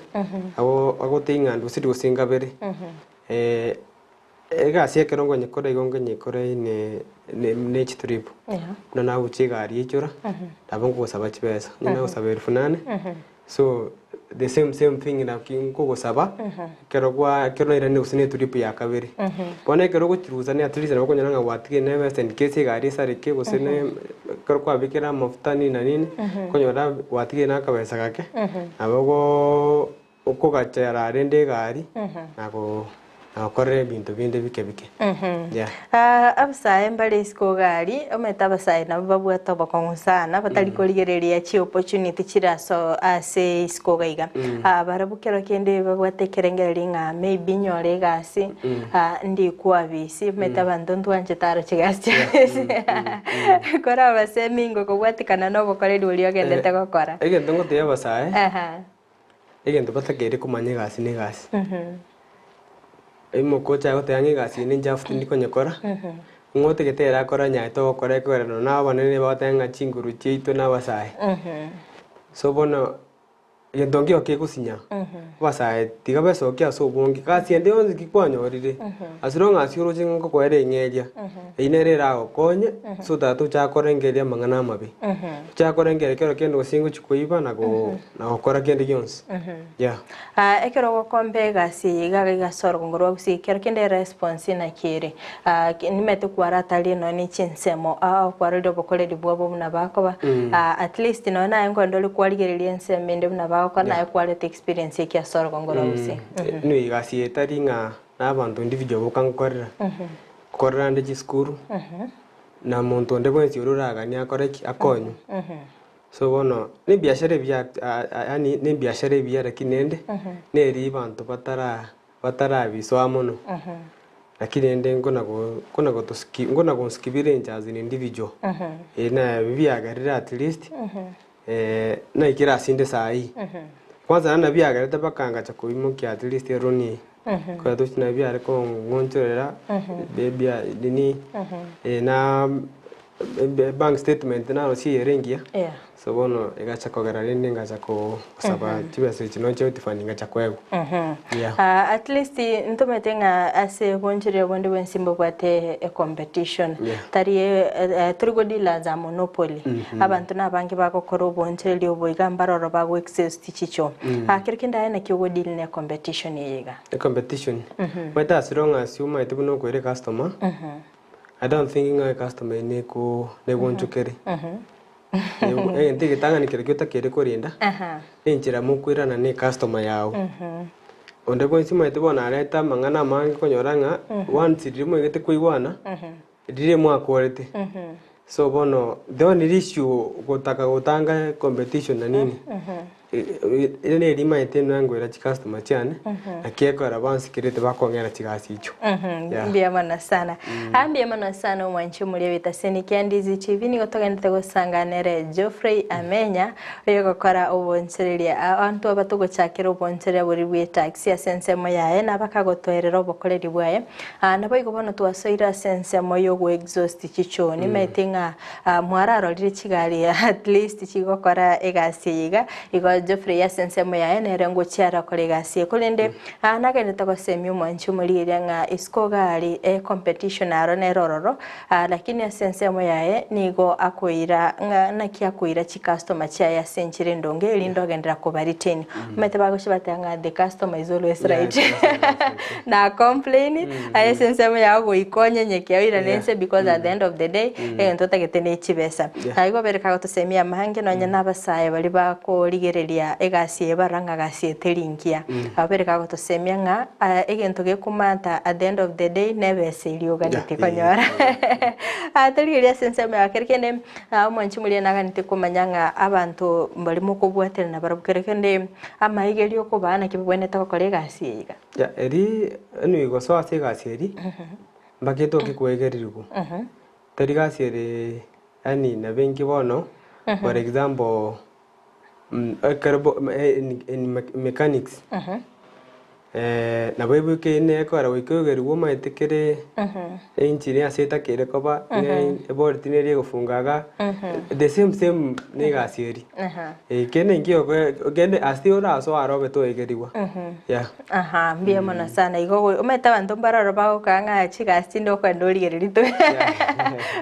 abo tinga ndu sidi gusinga bere egasi ekero ngo nyikore igonge nyikore ne chitrip na uchigari ichura nabo ngosaba chibesa nyina gosaba 1800 so the same thing na kinko gosaba kero ira ne usine trip ya kabere bona kero gochiruza ne at least na bakonyana nga watige ne best in case gari sare ke gosine kero kwa bikira mafutani na nini konyora watige na kabesa kake abago uko gachara rende gari nako akore bintu binde bike yeah absa embale isko gari ometa basai na babwato bakongusana batali koligereria chi opportunity chiraso ase isko gaiga barabukero kende babwate kerengereri nga maybe nyore gasi ndi kwabisi meta bandondu anje taro chigasi kora base mingo kobwatikana no bokoreri ulio gendete gokora egento ngote basai egento batakere kumanye gasi ne gasi imoko chago teangi gasi ni jafuti ndiko nyakora ngote getera kora nyaito kora kora no na banene batenga chinguru chito na basai so bono yendongi okekusinya basai tiga beso kya so bongi kasi ende onzi kikwanyorire asironga asiro chingo kwere ngeria inerera okonye so tatu cha korengeria mangana mabi cha korengeria kero kendo singo chikuiba na okora kende yonsi yeah ekero gokombe gasi gaga soro ngoro gusi kero kende response na kire nimete kwara tali no ni chinsemo kwara do bokole dibwo na bakoba at least no na ngo ndoli kwaligereria nsemende na kwa na quality experience ya soro ngoro gusi no igasi etaringa n'abantu individual bokankorera korera ndi school na muntu ndebo nsiururaga ni akoreki akonyu so bono ni biashara bya yani ni biashara bya lakini nende neri bantu batara biswa muno lakini nende ngona go skibire as an individual na biagarira at least na ikira sinde sai kwanza na biagarira bakanga cha kuimukia at least eroni kwa to sina biare ko ngonchorera bebia dini na bank statement na rosi erengia so bono igacha kogera rende ngacha ko saba tibese chino choti fani ngacha kwego at least ntometenga ase bonjire bonde wensimbo kwate a competition tari turgodila za monopoly abantu nabangi bakokoro bonjire lyo boiga mbaroro bago access tichicho kirkinda yana kyogodil ne competition yiga a competition but as long as you might know ko customer I don't think a customer neko negonchukere ndike tanga nikere kyota kere korinda enchira mukwira na ne customer yao onde bonsima etibona aleta mangana mangi konyoranga once dirimo igete kuiwana dirimo akorete so bono the only issue gotaka gotanga competition na nini ene rima eteno yangu era customer cyane akeko arabansi kirete bakongera kigasicho mbia mana sana ambia mana sana umwanchi muri bitaseni Ndizi TV ni gotogende gosanganere Geoffrey Amenya oyo gokora ubonsereria abantu abatugo cyakira ubonsereria buri bwe taxi asense moyae nabakagotwerera obokoreri bwaye nabo igobona twasoira sense moyo go exhaust kicho ni metinga mwararo riri kigari at least kigokora egasi yiga Geoffrey asense moyae nerengo cyara kolegasi kolende nagende takosemi umwanchi muri nga iskoga ali competition aro nerororo lakini asense moyae nigo akoira nakia koira chi customer cha ya senchire ndonge lindo gendera ko bari 10 mete bagoshibatanga the customer is always right na complain asense moyae go ikonye nyekia ira nense because at the end of the day ntota getene chibesa aigo bereka gotosemia mahange no nyana basaye bali bakoligereria egasi ebaranga gasi etelinkia abereka gotosemia nga egento gekumata at the end of the day never say ganite konyora ateliria sense moyae kerkene umwanchi muri naganite kumanyanga abantu bali mukubwatera na barabukerekende amahigerio ko bana kibweneta bakore gasi yiga ya eri anu igo so ase gasi eri mbaketo kikwegerirwo tari gasi eri ani na benki bono for example mechanics na bwebu ke ne ko ara wikogeri wo maitekere engineer aseta kere koba ne board tineri gofungaga the same ne gasieri kene ngio gende asiora so arobe to egeriwa mbia mona sana igo umeta bantu mbararo bago kanga chigasi ndo kwandori gerito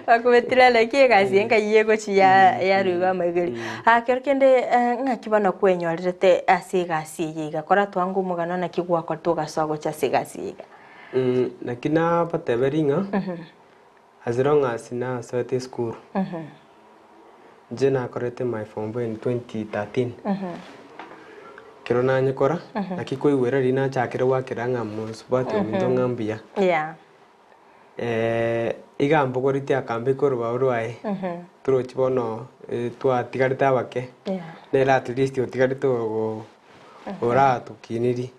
bakubetira leke gasi enga yego chiya ya ruga mageri kerkende ngakibana kwenyorete asigasi yiga kora twangu mugano na kigwa kwa toga sago cha sigasiga nakina pateberinga as long as na sate school jena korete my form in 2013 kirona nyakora nakiko iwera rina chakira wakiranga musbati mindonga mbia igambo koriti akambe korwa urwae turo chibono twa tigarita bake nera at least otigarito go ora tukiniri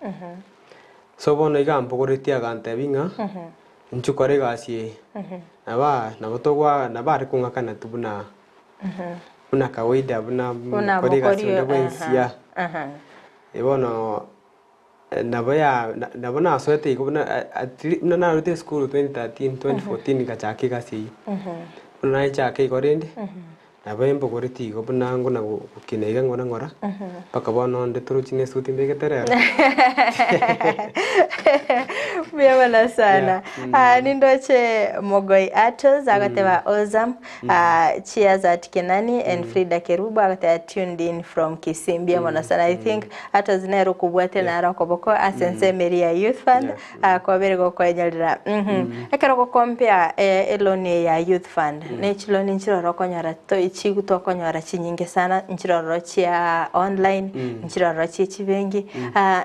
so bono igambo koriti agante binga nchukore gasi naba nabotogwa nabare kungakana tubuna una kawaida buna kore gasi ndabwensia bono nabona soete ikubona na rute school 2013 2014 kachake gasi una chake korende nabembo koriti ikubona ngona kukinega ngona ngora paka bono ndeturu chine suti mbegeterera Mwana sana. Nindoche Mogoi Atos agateba Ozam cheers at Kenani and Frida Keruba agata tuned in from Kisii. Mwana sana. I think Atos nero kubwate na rakoboko asense Meria Youth Fund kwa berego kwa nyalira. Ekero ko compare eloni ya Youth Fund. Nechiloni nchiro roko nyara to chigu tokonyora chinyinge sana nchiroro chia online nchiroro chia chibengi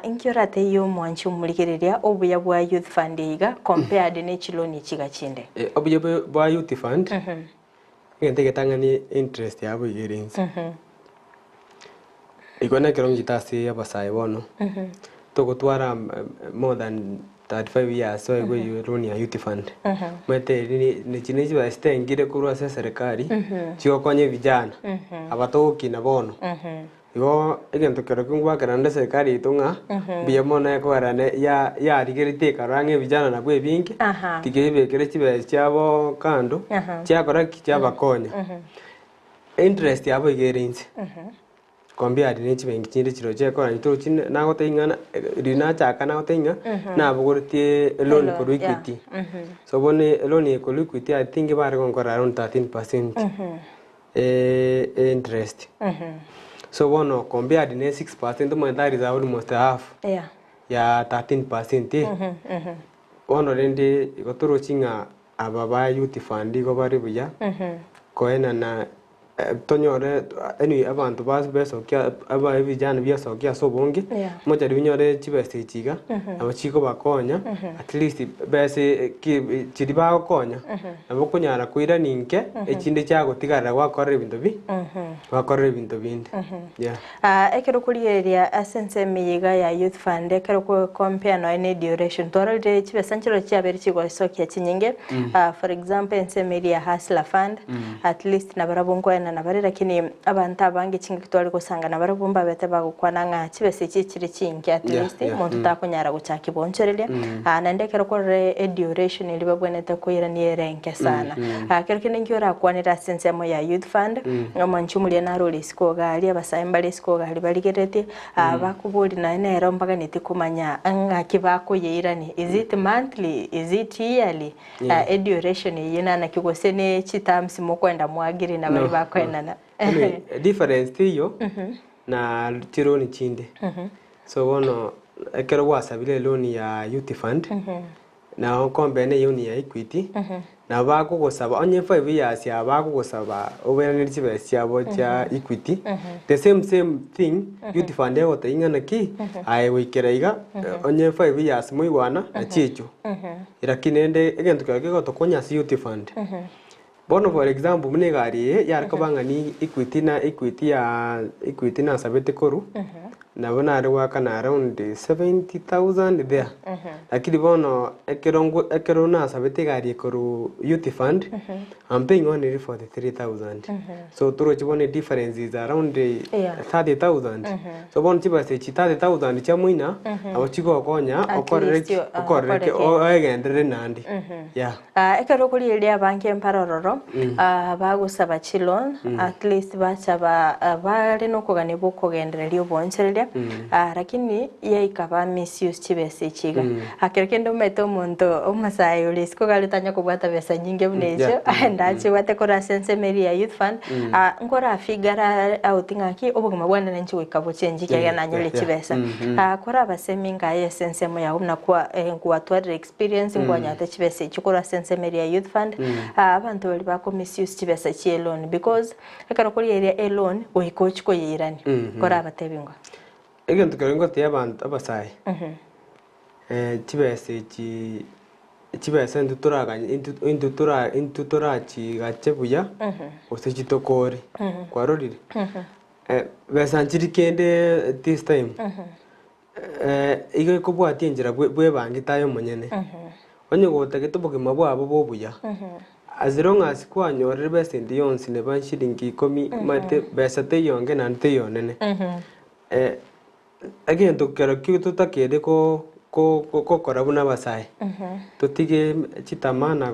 inkiorate yo mwanchu muligereria obuya bwa youth fund iga compared ne chiloni chiga chinde obuya bwa youth fund ngente getangani interest yabo igerense igona kerong jitasi abasai bono togotwara more than 35 years so go loan ya youth fund mete ni chineji ba stengire kurwa serikali chiko konye vijana abatoki na bono igo egento kero kungwa karanda serikali itunga biyamona ko arane ya rigerite karange vijana na kwe bingi tigebe kere chibe chabo kando chakora kichaba konya interest yabo igerense kombia adine chibengi chinde chiro cheko na to chin na gote ingana rina chaka na gote inga na bugurtie loan ko equity so bone loan ko equity I think bare kon around 13% interest so bono kombia adine 6% mo that is almost half ya 13% bono rende gotoro chinga ababa youth fund go bare buya koena na tonyore anyway abantu bas beso kya aba vijana byaso kya sobonge moja rinyore chibese chiga abachiko bakonya at least bese chiriba konya abokonyara kuira ninke echinde chago tigara gwakorre bintu bindi ekero kuriyeria asense miyiga ya youth fund ekero ko compare no any duration toralde chibesa nchiro cyabere chigo sokya chinyinge for example ense media hustler fund at least na barabongo na bari lakini abantu abange kinga kitwali kusanga na barabumba bete bagukwana nga kibese kikiri kinki at least muntu takonyara guchaki boncherelia na ndekero ko duration ili babonete kuira ni renke sana kero kinengiora kwanira sense mo ya youth fund ngamanchumulia na role skoga ali abasaimbali skoga ali baligerete bakubuli na nero mpaka nitikumanya nga kibako yeirani is it monthly is it yearly duration yina na kigosene chitamsi mokwenda mwagiri na bali bakwenda difference tiyo na tironi chinde so wono ekero wasabile loan ya youth fund na kombene yoni ya equity na bako gosaba onye 5 years ya bako gosaba oberane chibesi yabo cha equity the same thing youth fund ego taingana ki ai wikeraiga onye 5 years muiwana na chicho irakinende egento kage gotokonya youth fund bono for example mune gari yar ko bangani equity na sabete koru na bona arwa kana around 70,000 there lakini bono ekero na sabete gari koru youth fund I'm paying only 43,000 so turo chibone difference is around 30,000 so bono chibase 30,000 chamuina abachigo konya okorreke oegendre nandi ekero kuri elia banki emparororo bagusaba chilon at least bachaba bari no kugane bokogendereria obonchereria lakini ye ikaba misuse chibese chiga akerekendo meto muntu omasai ulisko galitanya kubwata besa nyinge bunejo ndachi wate kora sense meria youth fund ngora figara outingaki obuguma bwana nenchi wikabo chenji kya na nyole chibesa kora baseminga ye sense mo ya umna kwa ngwatwa experience ngwanyate chibese chikora sense meria youth fund abantu bali bako misuse chibesa chi loan because ekaro kuri area loan oikochiko yirani kora abatebingo egento kerengo te abantu abasai chibese ndutura chi gachebuya osechitokore kwarorire besa nchirikende this time igo kubwati njira bwe bangi tayo monyene onye gotagete bogima bwabo bobuya as long as kwanyorere bese ndi yonsi ne banshiringi 10 mate besa te yonge na nte yonene again to kero tutakede ko korabuna basai tutige chitamana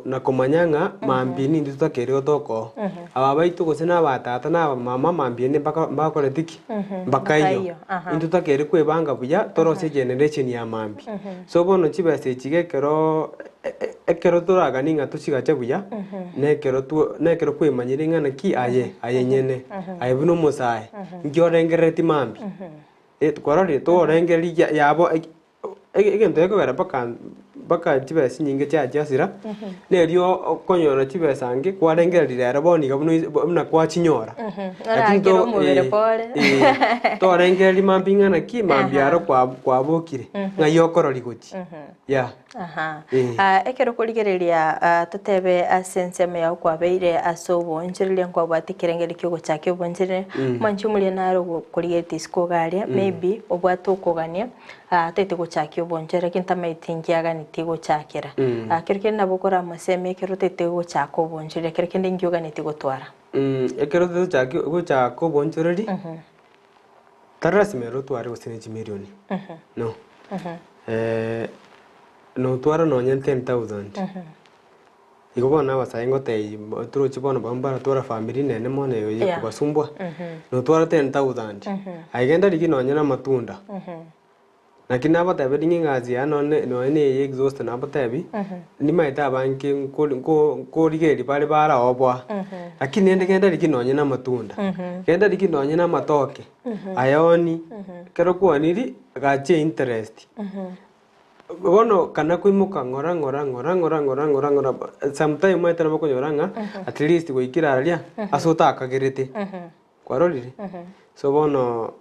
na komanyanga mambini tutakere otoko ababaitu gosena batata na mama mambini bakore tiki bakayo tutakere kwebanga buya torose generation ya mambi so bono chibase chige kero turaga ninga tuchigache buya nekero kwemanyiringa na ki aye nyene aye buno musai ngiorengereti mambi kwarori to rengeri yabo egento eko gara paka baka chibesi nyinge cha jasira nerio konyora chibesa ange kwarengerira raboni gabuna kwa chinyora Aragero mubere pole to rengeri mambinga na ki mambiaro kwa bokire ngayo korori guchi ya aha ekero kurigereria tutebe asense me yao kwa beire asobo njirire kwa batikirengeri kyo guchake ubonjire manchumulie naro kurigeti skogaria maybe obwato kogania tete guchake ubonjire kinta maitingiaga nitigo chakira kirike nabukora maseme kero tete guchako ubonjire kirike ndingiuga nitigo twara ekero tete chake guchako ubonjire tarasime tware gusineji milioni no no twara no nyen 10,000 iko bona basayengo tei turo chibona bambara twara family nene mone yo kubasumbwa no twara 10,000 aigenda ligi no nyena matunda lakini aba tabe dingi ngazi ano no ne exhaust na aba tabe ni maita banki ko ligeri pale bara obwa lakini ende genda ligi no nyena matunda genda ligi no nyena matoke ayoni kero kwa niri gache interest bono kana kuimuka ngora sometime mwete nabako nyoranga at least goikira aria asota akagerete kwarorire so bono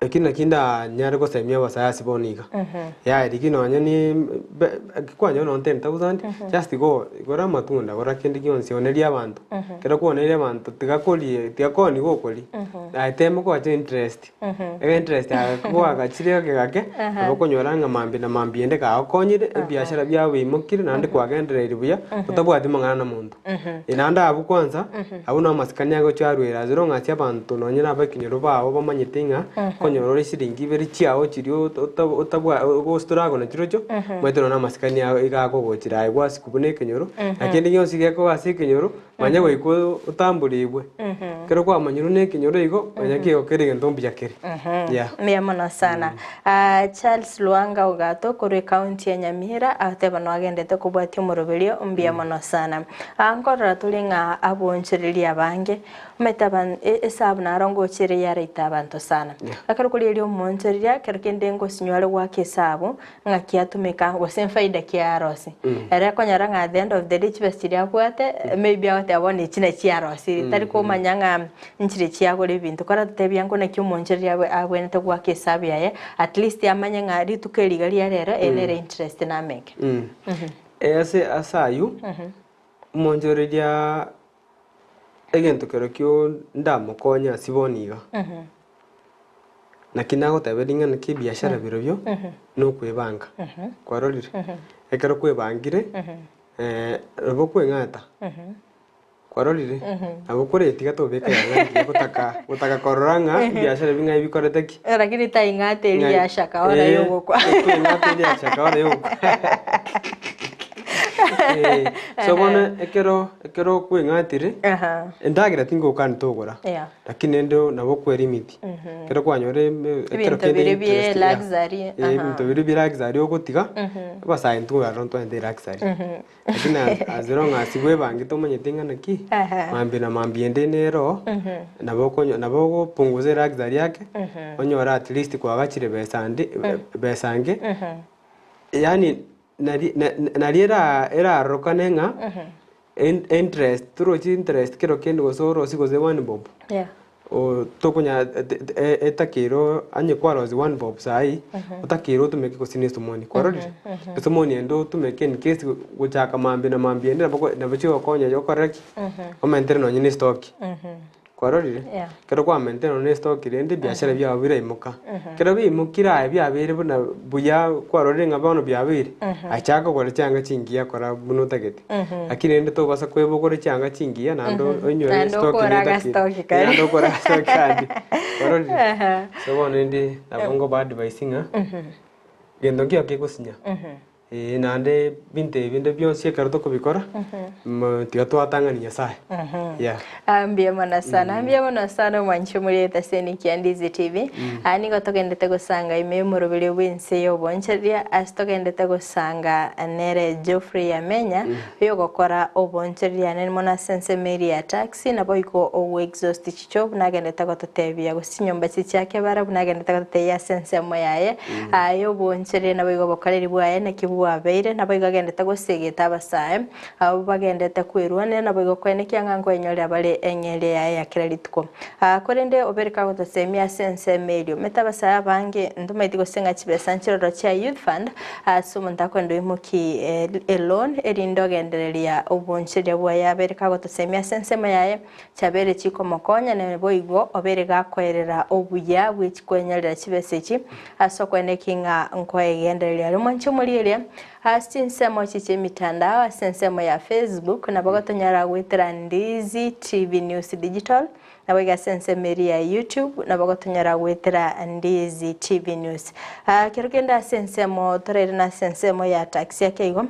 ekina kinda nyare ko semia basayasi boniga ya erikino nyani kwanya no 10,000 just go gora matunda gora kindi kionse oneria abantu kero ko oneria abantu tigakoni gokori aitemo ko ache interest interest ko agachire gake abako nyoranga mambi na mambi ende ka okonyire biashara byawe imokire nande kwagenderera buya utabwati mangana na muntu inanda abu kwanza abuna masikanya go charwera zero ngati abantu no nyina abakinyoro bawo bamanyitinga konyorore siringi beri chiao chirio utabwa go storago na chirocho mwetero na masikanya igako gochira igwa sikubune kenyoro akende nyosi geko asikenyoro manya goiko utamburibwe kero kwa manyuru ne kenyoro igo manya kiyo kere ndombi yakere ya miyamona sana Charles Luanga ugato kuri county ya Nyamira ateba no agendete kubwati umuroberio mbiyamona sana angora tulinga abonchiriria bange metaban esabu na rongo chire yare itabanto sana akaro kuri elio monchiriria kerkende ngo sinywale wake sabu ngakiatumika gosen faida kiarosi era konyara at the end of the day chibestiria kwate maybe awate abone chine chiarosi tari ko manyanga nchire chiago lebintu kora tutebyango na kyumonchiriria abwene wake sabu yaye at least amanya ngari tukeligali rero enere interest na make ese asayu monchiriria egento kero kyo ndamo konya siboniga nakinago tabelinga na kibiashara birobyo no kwebanga kwarorire ekero kwebangire robokwe ngata kwarorire abokore tigatobeka yangi gutaka kororanga biashara binga bikorete ki lakini taingate ili shaka ora yogo kwa ngate ili shaka ora yogo so bona ekero kwingatire ndagira tingo kanitogora lakini ndo nabo kwerimiti kero kwanyore ekero kende luxury ibintu biri luxury ogotiga basa intu aronto ende luxury lakini azero ngasigwe bangito munyetinga naki mambi na mambi ende nero nabo punguze luxury yake onyora at least kwa gachire besange yani nariera era rokanenga interest turochi interest kero kendo gosoro sigoze one bob o tokunya etakiro anye kwarozi one bob sai utakiro tumeke kosini stomoni kwarori stomoni endo tumeke in case guchaka mambi na mambi ende nabacho konya yo correct o maintain no nyini stock kwarorire kero kwa maintain no stock rende biashara bya bira imuka kero bimukira bya bere buna buya kwarorire ngabano bya bere achaka kwa cyanga cingiya kora buno tagete akire ende to basa kwebo kora cyanga cingiya nando onyo stock ni nando kora stock kandi kwarorire so bono ende abongo bad advising gendo kyo kekusinya nande binte byose kero to kubikora tiyo twatangani nyasaye ambiyamona sana mwancho muri etaseni kya Ndizi TV ani gotogendete gusanga imemuro bile wense yo boncheria astogendete gusanga nere Geoffrey Amenya yo gokora oboncheria ne mona sense media taxi na boiko o exhaust chicho nagendete gototebia gusinyomba chichake bara nagendete gototeya sense moyaye ayo boncheria na boiko bokareri bwaye na kibu bwa beire nabo igagendete gusegeta abasae abo bagendete kwirwane nabo igokwenekia ng'ango enyore abare enyere ya kirarituko korende obereka gotosemia sense medio metabasae abange ndumaiti gosenga chibesa nchiroro cha youth fund asumo ndakwendo imuki alone erindo gendereria obunchiria bwa yabereka gotosemia sense mayaye chabere chiko mokonya ne boigo oberega kwerera obuya bw'ikwenyerera chibesa echi asokwene kinga nkwegendereria rumancho muriria asinsemo chiche mitandao asensemo ya Facebook na bagotonyara gwitira Ndizi TV News Digital na baga sensemeri ya YouTube na bagotonyara gwitira Ndizi TV News kirugenda sensemo torere na sensemo ya taxi yakeigo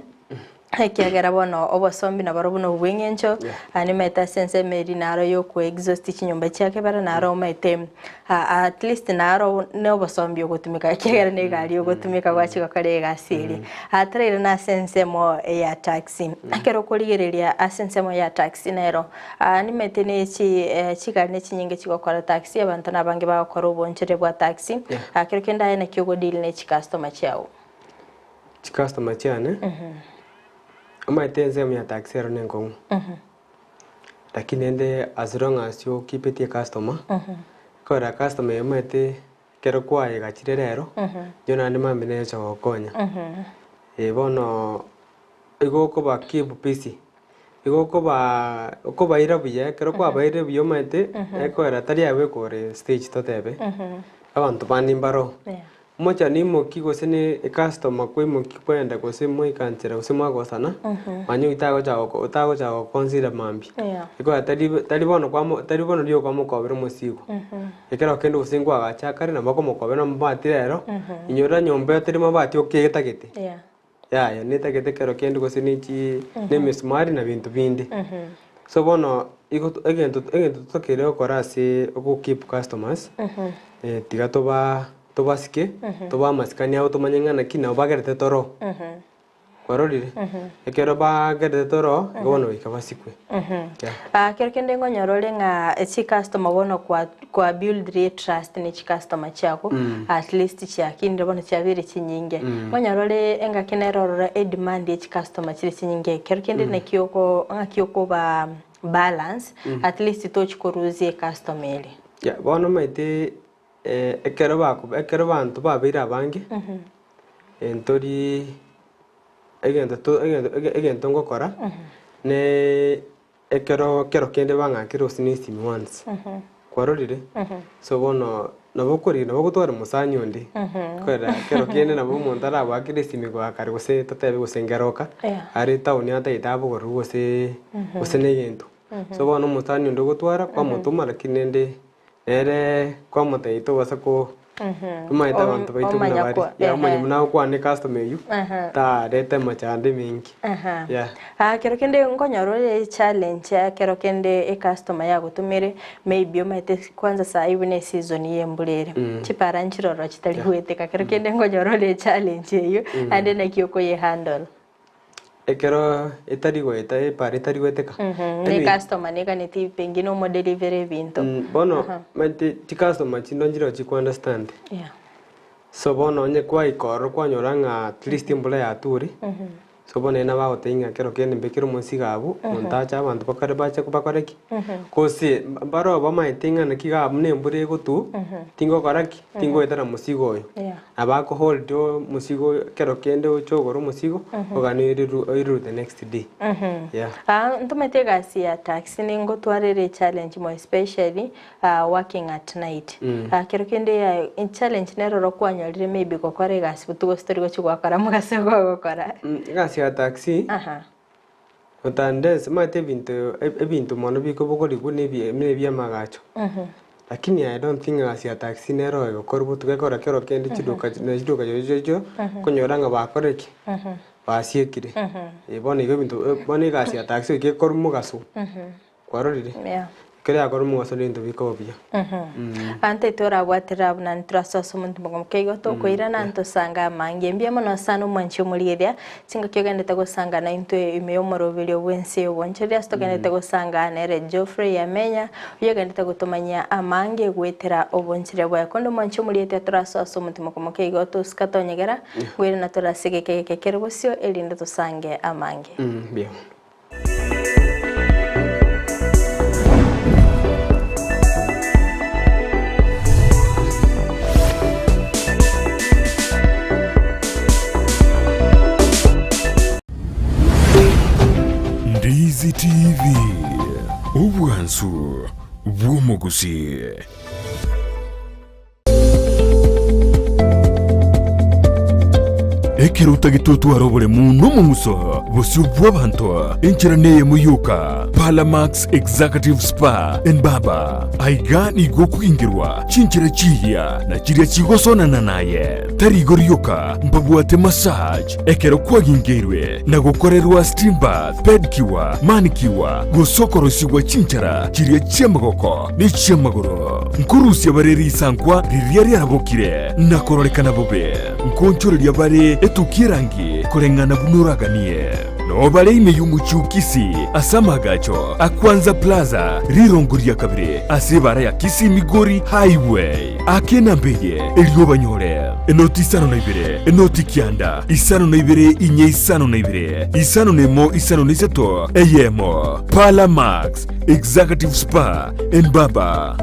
kiagera bono obosombi na barobuno bwingencho ani meta sense meri naro yo ku exhaust chinyumba cyake bara naro mete at least naro ne obosombi ogutumika kiagera ne gari ogutumika gwachika kare gasiri atrere na sense mo ya taxi akero kurigereria asense mo ya taxi nero ani mete ne chigari ne chinyinge chigokora taxi abantu nabange bakora obonchere bwa taxi akero kenda ene kyogo deal ne customer chao customer chane Tense ya taxi ero nengo. Lakini ende as long as you keep it a customer. Kora customer yomete kero kwa ye gachirero. Jona ndima mine cho konya. Bono ego ko ba keep busy. Ego ko ba ira biye kero kwa ba ira biyo mete kora tari awe kore stage totebe. Abantu bani mbaro. Mocha ni moki gosene customer kwe moki kwenda gose moi kanchera gose mwa gosana manyo itago chao consider mambi iko tari bono dio kwa mukobero musigo ekero kendo usingwa gachakare na bako mukobero mbati rero inyora nyombe tari mabati okegeta ya nita gete kero kendo gose ni chi ne mismari na bintu bindi so bono iko egento tokere okora se oku keep customers tiga tobasike toba maskani au tomanyangana kina obagerete toro kwarorire ekero bagerete toro gono ikabasikwe kero kende ngonyorore nga echi customer bono kwa build trust ni customer chako at least chiakinde bono chabire chinyinge ngonyorore enga kinerorora demand echi customer chiri chinyinge kero kende ne kyoko ba balance at least tochikoruzie customer bono maite ekero bantu babira abange entori egento ngokora ne ekero kende bangakiro sinisimi once kwarorire so bono nabokutwara musanyo ndi kwera kero kende nabo montara abakire simi kwa kare gose totebe gusengeroka ari tauni ata itabo goru gose negento so bono musanyo ndo gutwara kwa mutuma lakini ndi ere kwa mutaito wasako maita abantu baitu muna bari ya mwenye muna kwa ne customer yu ta rete machande mingi kero kende ngonyorore challenge kero kende customer ya gutumire maybe maite kwanza saa hivi ne season yembulere chipara nchiroro chitali hueteka kero kende ngonyorore challenge yu ande na kyoko ye handle ekero etari gweteka ne customer ne kaneti pengino mo delivery binto bono mate customer chindonjiro chi understand so bono nye kwa ikoro kwa nyoranga at least mbula ya turi so bono ena ba otenga kero kene mbekiro musigabu montacha abantu bakare bacha kubakoreki kosi baro ba maitinga na kiga mne mbure gutu tingo koraki tingo etara musigo oyo abako hold musigo kero kende ochogoro musigo oganiru the next day ntumetega sia taxi ningo twarere challenge mo especially working at night kero kende challenge neroro kwanyarire maybe kokore gasi butugo story go chigwakara mugasego gokora ya taxi otandes mate bintu mono biko bokori kune bia magacho lakini I don't think asia taxi nero yokorbu tukekora kero kende chiduka jojo konyoranga bakoreki basiekire bono igo bintu bono asia taxi ke kormu gaso kwarorire kere akoro mwaso ndio bikobia ante tora watera na ntrasoso muntu mukego to koira na ntosanga mange mbia mono sano mwancho muliria singa kyogendete gusanga na into imeyomoro bilio wense woncheria stogendete gusanga nere Geoffrey Amenya uyogendete gutomanya amange gwetera obonchire bwa kondo mwancho muliete trasoso muntu mukego to skatonyegera gwira na tora sigeke kekerwosio elinde tosange amange bien. Ndizi TV obwansu bw'omugusii. Ekero utagitotwara obule muno mumuso bosio bw'abantu enchera neye muyuka Palamax Executive Spa and Baba aiga nigo kuingirwa chinchera chihia na chiria chigosonana naye tarigo ryoka mbabwate massage ekero kwagingirwe na gukorerwa steam bath pedicure manicure gusokorosigwa chinchera chiria chiamagoko ni chiamagoro nkurusia bareri sankwa riria riarabokire na kororekana bobe nkonchoreria bare etukirangi kurengana bunuraganie no bale imeyumuchu Kisii asamagacho akwanza plaza rirongoria kabire asibara ya Kisii Migori highway akena mbeye eliobanyore enoti isano na ibere enoti kianda isano na ibere inye isano na ibere isano nemo isano niseto eyemo Palamax Executive Spa and Baba.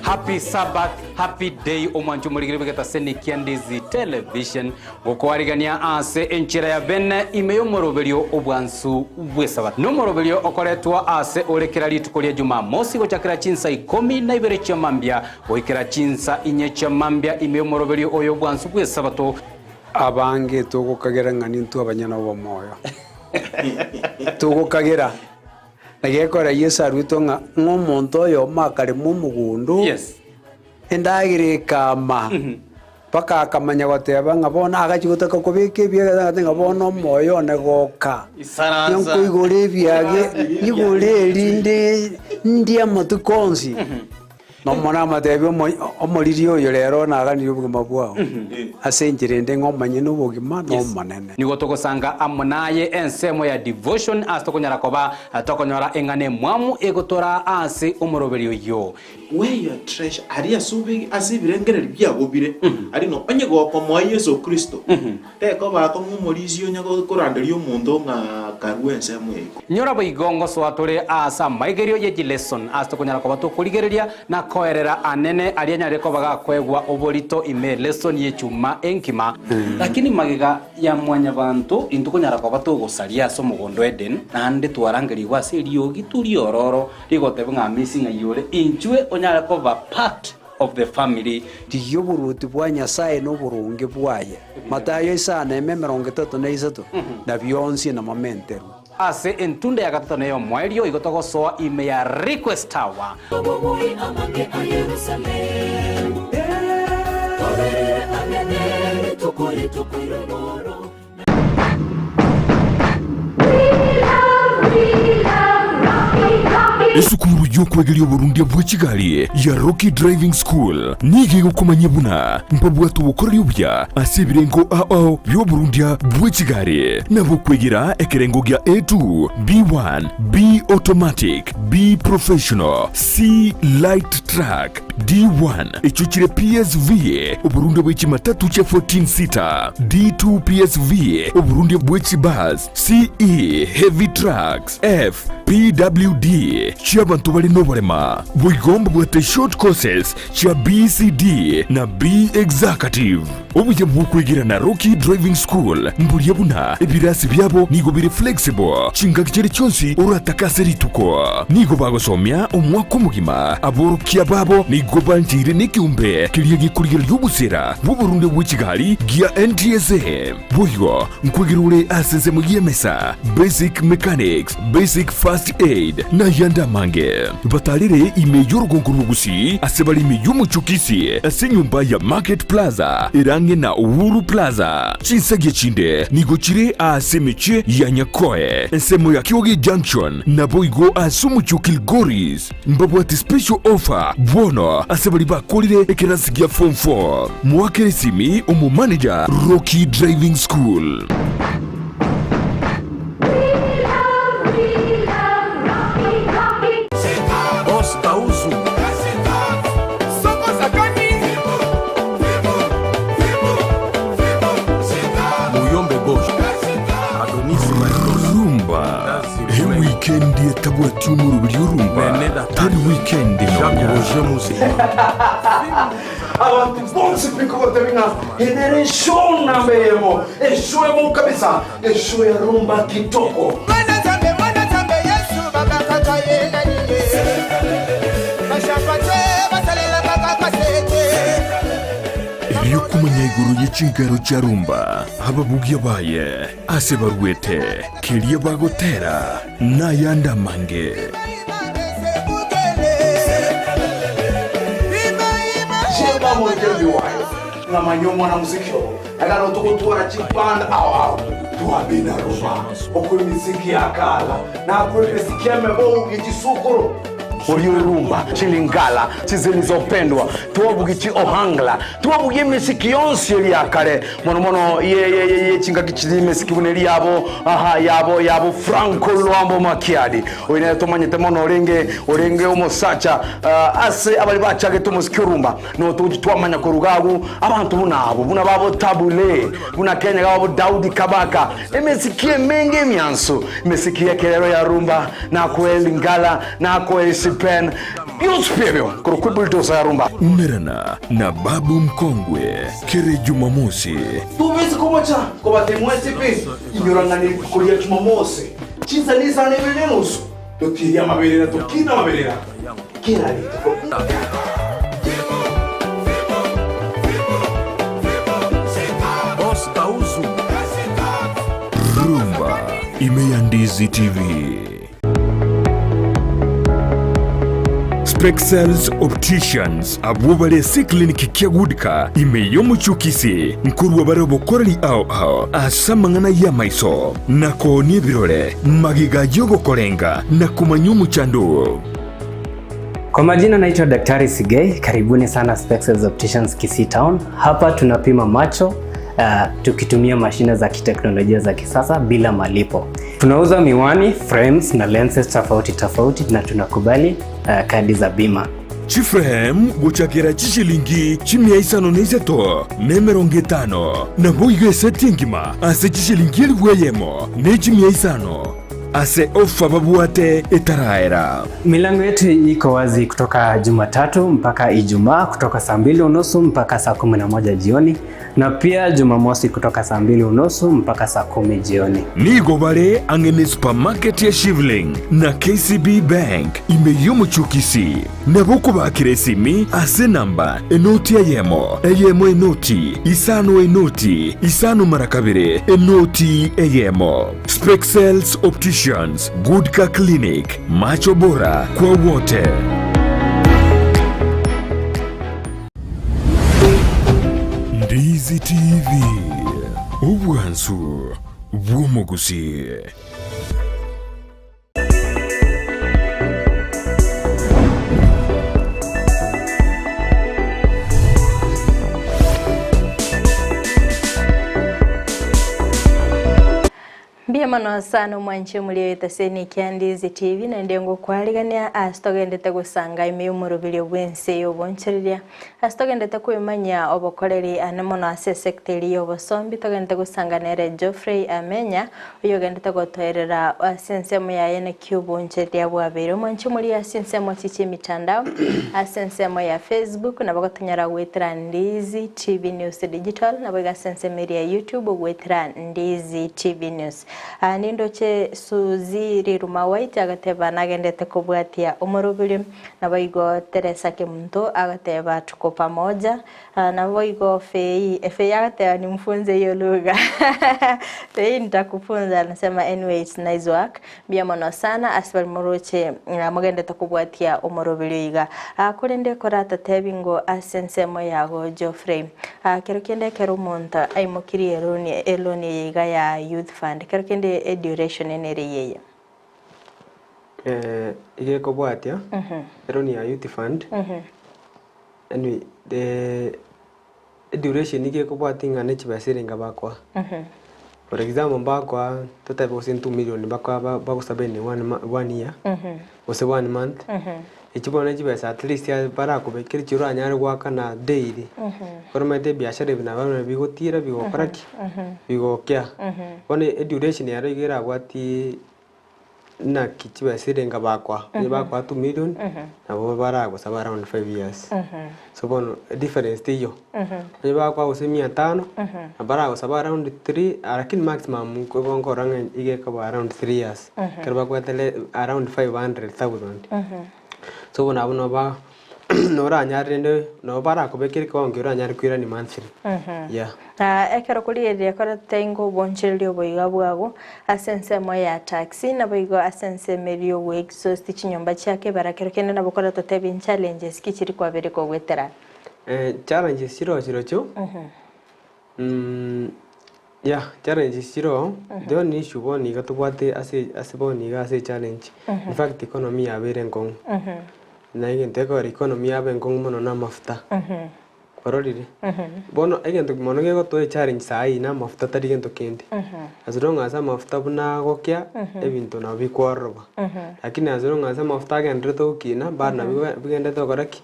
Happy Sabbath, happy day omwanchu muligire begeta senikia Ndizi television gukwarigania ase enchira ya bene imeyomoroberio obwansu bwe Sabbath no moroberio okoretwa ase orekera litukolia Jumamosi gochakira chinsa 12 cha mambia goikera chinsa 4 cha mambia imeyomoroberio oyo bwansu bwe Sabbath abange tugukagera ngani ntu abanyana bo moyo tugukagera nagekora Yesu arwito ng'omuntu oyo makare mu mugundu yes endagire kama paka akamanya goteba ngabona agachigutaka kubike bya ngabona moyo negoka isaranza nkuigore byage igore linde ndia matukonzi no mona matebyo omoririo yo rero naganire ubugima bwao asenjirende ngomanye n'ubugima no manene nigo togosanga amonaye ensemo ya devotion astokonyara koba atokonyora engane mwamu egotora ase omoroberio yo where your treasure aria subi asibirengere byagobire ari no onye goko mwa Yesu Kristo teko bako ng'umorizio nyago koranderio omuntu nga karwense mweko nyora boigongo swatore asa maigerio ye lesson astokonyara koba tokurigereria na koerera anene alianyare ko baga kwegwa oborito ime lesson ye chuma enkima lakini magiga ya mwanya bantu intukonyara ko batogosaria so mugondo Eden nande twarangeri wase riogi turi ororo rigotebe nga missing ayore inchwe onyara ko ba part of the family tiyo buruti bwa Nyasaye no burunge bwaye Matayo 6:33 na byonsi na momenteru ase entunda ya gatatu nayo mwerio igotogosoa ime ya request hour Esukuru yokwegeria Burundi bwa Kigali ya Rocky Driving School nige gukomanya buna mpabwatu bukorera ubya asibirengo ao byo Burundi bwa Kigali nabo kwegera ekerengo gya A2 B1 B automatic B professional C light track D1 echuchire PSV Burundi bwa chimatatu cha 14 seater D2 PSV Burundi bwa chibus CE heavy trucks F PWD Chiabantu bali noborema bwigomba bwate short courses cha BCD na B executive obuye bwukwigira na Rocky Driving School mburiye buna ebirasi byabo nigo biri flexible chingakire cyonsi urataka rituko nigo bagosomya umwaka umugima aborukiya babo nigo banjire nikiumbe kiriye gikurira y'ubusera bu Burundi bwa Kigali gia NTSA buyo nkwigirure asenze mu yemesa basic mechanics basic first aid na yandama mange batarire imeyo rugongo Gusii asebali imeyo muchukisi ase nyumba ya Market Plaza irange na Uhuru Plaza chinsage chinde nigochire asemeche ya Nyakoe ensemo ya Kiogi Junction na boigo asumucho Kilgoris mbabu ati special offer bono asebali bakolire ekerasigia form 4 mwakere simi umu manager Rocky Driving School. Weekend ya tabuati umurubiri urumba tari weekend Jagoje muzika abantu bonse piko batebinga hedere show na mbemo show ya mu kabisa show ya rumba kitoko mwana tambe Yesu baba kaka yenda niye bashapate basalela baba kasete iyo kumanya iguru y'ikigaro cya rumba ababugi yabaye ase barwete kiriye bagotera n'ayandi mange Sheba mwenyewe wayo na manyomo na muzikio agano tukutura chipanda tuabina rumba okuri miziki ya kala na akuri sikia mebo yichisukuru Rumba, chilingala, chizilizopendwa, tuwabugichi ohangla, tuwabugie misiki yonsi ya kare, mono ye chinga kichidi misiki buneri yabo Franco Luambo Makiadi. Oine tomanyete mono orenge omosacha, ase abali bachage tumusiki rumba, no tujitwa manya korugagu, abantu babo tabule, buna Kenya gabo Daudi Kabaka, misiki menge miansu, misiki ya kelero ya rumba, na kweli ngala, na kweli pen yuspevyo kurukubulitosa ya rumba umerana na babu mkongwe kere Jumamosi tuvezi kumocha kwa temwezi pe inyorangani kulia Jumamosi chinza nisa nebenenusu totiria mabelera tokina mabelera kila lito rumba imeya Ndizi TV. Spexels Opticians abubale si kliniki kiagudika imeyo muchukisi mkuru wa barabo korali ao asamangana ya maiso nako ni birole magiga yogo korenga na kumanyumu chandu. Kwa majina naitwa Daktari Sigei, karibuni sana Spexels Opticians Kisii Town. Hapa tunapima macho tukitumia mashine za kiteknolojia za kisasa bila malipo. Tunauza miwani, frames na lenses tofauti na tunakubali kadi za bima. Chiframe guchakira chishilingi chimia isano neiseto nemerongitano na boiga setingima ase chishilingi elweyemo ne chimia isano ase ofa babuate etaraera. Milango yetu iko wazi kutoka Jumatatu mpaka Ijumaa kutoka saa 2:30 mpaka saa 11 jioni na pia Jumamosi kutoka saa 2:30 mpaka saa 10 jioni. Nigo bale angene supermarket ya Shivling na KCB Bank imeyo muchukisi na boko bakire simi ase namba enoti eyemo enoti isano marakabire enoti eyemo. Spexels Opticians, Goodka Clinic, macho bora kwa wote. Ndizi TV, ubwansu bw'omugusi. Biamano sana mwanche muliyeta seni kia Ndizi TV na ndengo kwaligania asitogendete gusanga ime umurubili wense yobonchereria asitogendete kuimanya obokoreri anemono ase sekteri yobosombi togendete gusanga nere Geoffrey Amenya uyogendete gotoerera asensemo ya yene kyubonchereria bwabere mwanche muliya asensemo chichi mitandao asensemo ya Facebook na bagotanyara gwetera Ndizi TV News Digital na baga asensemo ya YouTube gwetera Ndizi TV News. nindoche Suziri Rumawaiti agateba nagendete kubwatia umurubiri na boigo Teresa Kimunto agateba tuko pamoja na boigo Fei agateba nimfunze hiyo lugha Fei nitakufunza anasema anyway it's nice work bia mono sana asbal muroche mugendete kubwatia umurubiri iga kurinde korata tebingo asensemo yago Geoffrey kero kende kero monta ai mukiri eloni iga ya youth fund kero kende duration enere yeye ige kobwatia eloni ya youth fund anyway the duration ige kobwatia ngane chibasire ngabakwa for example bakwa total was 2 million bakwa bakusabeni 1 year was 1 month ichibona chibesa at least ya barako bekiri chiro anyari gwaka na daily koromete biashara bina bana bigotira bigokoraki bigokya bone duration yaro igera gwati na kichibasire ngabakwa bakwa 2 million na bo barako saba around 5 years so bono difference tiyo bakwa usemi 500 na barako saba around 3 lakini maximum ko gonkoranga ige ka around 3 years kerba kwa tele around 500,000 so bona bono ba no ranyarende no barako bekiri ko ngiro anyari kwira ni monthly yeah ekero kuriere kora tengo boncherio boiga bwago asense mo ya taxi na boigo asense merio we exhaust chinyomba chake barakero kene na bokora totebi challenges kichiri kwa bere ko gwetera challenges chiro cho yeah challenges chiro the only issue boni ga tubwate ase boni ga ase challenge in fact economy ya bere ngong na igente ko economy ya bere ngong mono na mafuta kororire bono igente mono ge goto challenge sai na mafuta tari gento kende as long as mafuta buna gokya ebintu na bikworoba lakini as long as mafuta gendre to kina bana bigende to koraki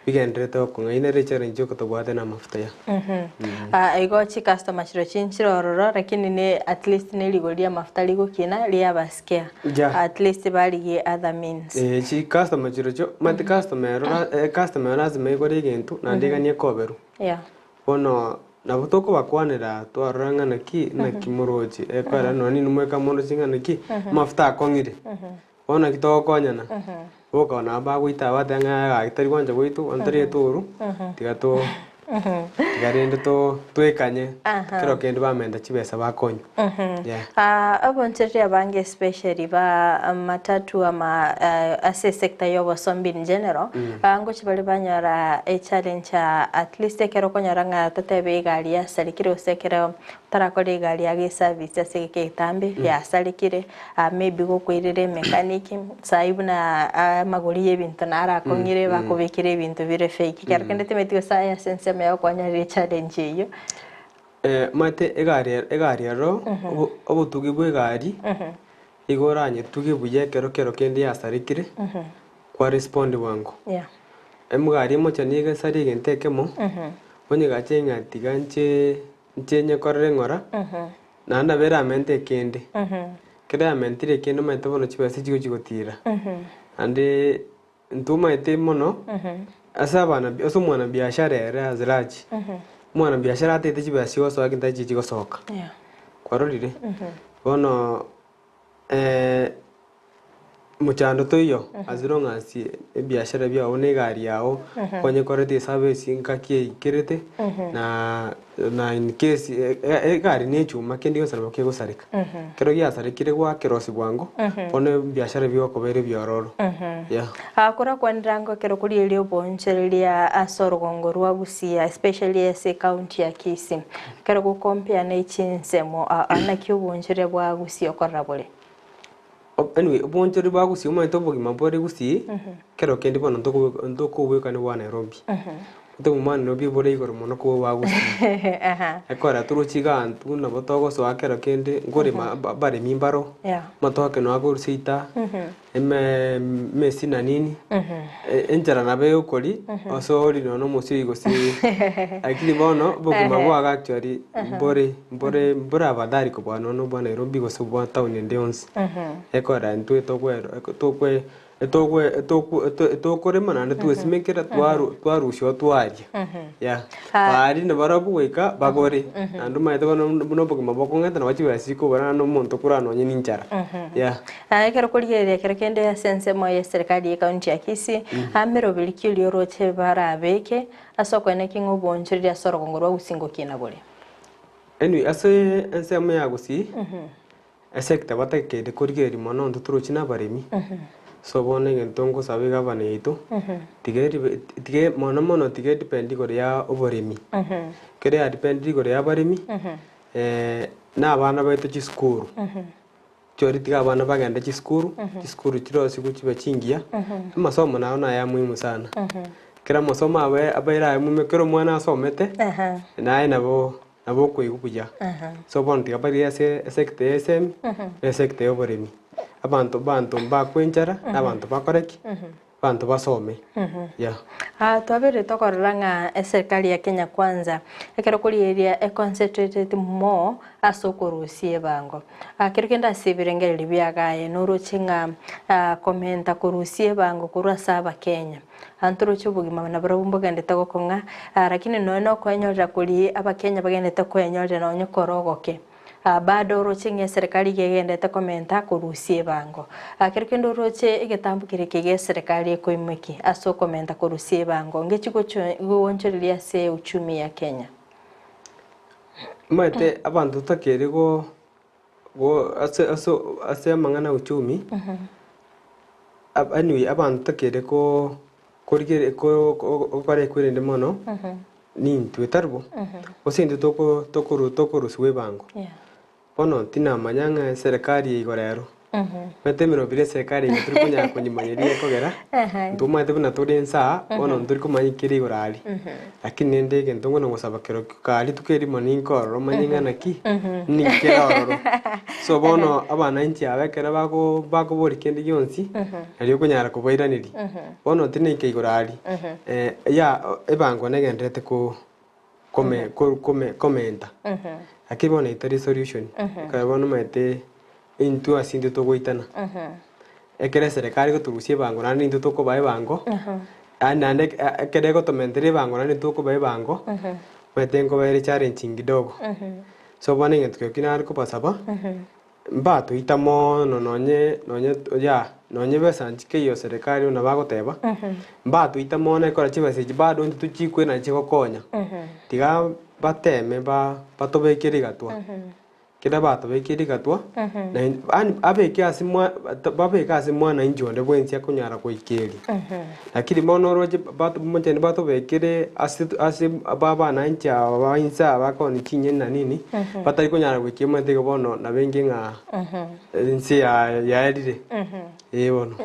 bigendre to ko ngaine challenge ko to bwate na mafuta ya igo chi customer chiro chinchiro roro lakini ne at least ne ligolia mafuta ligo kina lia baskia at least bali ge other means chi customer chiro cho mat customer lazima igore gento na ndiganie koberu bono na butoko bakwanira twaranga naki na kimuroji ekwara noni numweka mono singa naki mafuta akongire bona kitoko konyana boka na bagwita batanga ga kitari kwanja gwitu antari turu tigato garende to twekanye kero kende bamenda chibesa bakonyo aboncheri abange especially ba matatu ama ase sector yobo sombi in general bango chibali banyara a challenge at least kero konyaranga totebe gari ya salikire sekero tarakore gari ya service ase ke tambe ya salikire maybe go kwirire mechanic saibuna maguri yebintu nara kongire bakobekire ibintu bire fake kero kende temetio saya sense me kwanya challenge iyo mate egari ro obutugi bwe gari igoranye tugi buye kero kende yasarikire kwa respond wangu emugari mo chaniga sari gentekemo onye gachenga tiganche nche korre ngora nanda bera mente kende kera mentire kende mate bono chibasi chigotira ande ntuma ete mono asabana osomwana biashara era azraji mwana biashara atete chibasi oso akinta chichi gosoka kwarorire bono muchando toyo aziro ngasi biashara bya one gari yao konye korete service nkakie kirete na in case gari ne chuma kendi gosarba ke gosarika kero ya sarikire gwa kerosi bwango one biashara byo kobere byororo akora kwandango kero kuri ile oboncheria asorogongo rwa Gusii especially as county ya Kisii kero go compare na ichinsemo anakyo oboncheria bwa Gusii okorabole anyway oboncheri bwa Gusii umaito bugima bore Gusii kero kendi bono ndoko weka ni wa Nairobi to mwana no bi bore igoro mono ko wa Gusii ekora turuchiga antu na botogo so akero kendi ngore bare mimbaro matoke no agurusita mesina nini enjara nabe ukori osori no musiri Gusii akili bono bugima bwa actually bore abadari ko bwana no bwana Nairobi go so bwa town in Ense ekora ntu to kwe etokorema naende twesimekera twarusio twaria ya bari ne barabu goika bagore andu maete bono bogima bokong'eta na bachiwesi kobana n'omonto koranonye ninchara ya kero korigereria kero kende asense moye serikali ya kaunti ya Kisii amero bilikilio roche barabeke asokone kingo bonchiri asoro kongorwa gusingo kina bole anyway ase ense ya Gusii sector batakede korigereria mono ntuturochi na baremi so bone gentongo sabe gavana yetu tige mono tige dependi gore ya oboremi kere ya dependi gore ya baremi na abana baito chi school chori tiga abana bagenda chi school chiro siku chibe chingia amasomo nayo na ya muhimu sana kera masomo abaira mume kero mwana asomete naye nabo kuigubuja so bone tiga bari ya sector SM sector oboremi abantu bakwenjara n'abantu bakoreki abantu basome ya twabere tokoranga serikali ya Kenya kwanza ekero kurieria concentrated more asokorusie bango kero kenda sibirengereri byagaye norochinga komenta korusie bango kurasa aba Kenya antoro chubugima na barabumbo gendete gokonga lakini no kwenyorera kuri aba Kenya bagendete kwenyorera no nyokorogoke bado rochinge serikali gegendete komenta kurusie bango kero kendo roche igetambukire kege serikali ekoimeki aso komenta kurusie bango ngechiko gonchoriria se uchumi ya Kenya maite abantu takere go ase mangana uchumi anyway abantu takere ko korigere ko kare kwirende mono ni twitarbo osinde tokoro suwe bango bono tina manyanga serikali igorero mete mino bire serikali turi kunya kunyimanyeria kogera ntuma tebuna tudensa bono nturi kumanyikiri igorali lakini ndege ntongo no gusaba kero kali tukeri maninko ro manyinga naki ni kero so bono abana inchi abekera bako bori kendi yonsi ari kunyara kuboiraniri bono tine ke igorali ya ebango negendete ko komenta akibona itari solution kabona mate into asinde to goitana ekere serikali ko turusie bango nani into to ko bae bango anande ekere ko to mentere bango nani to ko bae bango mate ngo bae challenge kidogo so bone ngetwe kinar ko pasaba mbato itamo nonye besanchi ke yo serikali una bagoteba mbato itamo na ikora chibase bado ntu chikwe na chikokonya tiga bateme batobekere gatwa kida batobekere gatwa na abeke asimwa babeka asimwa na injonde bwensi akunyara koikeri lakini mono roje batobonje batobekere asi baba na incha bainsa bakoni chinye na nini batari kunyara koikema ndege bono na bengi nga nsi ya edire bono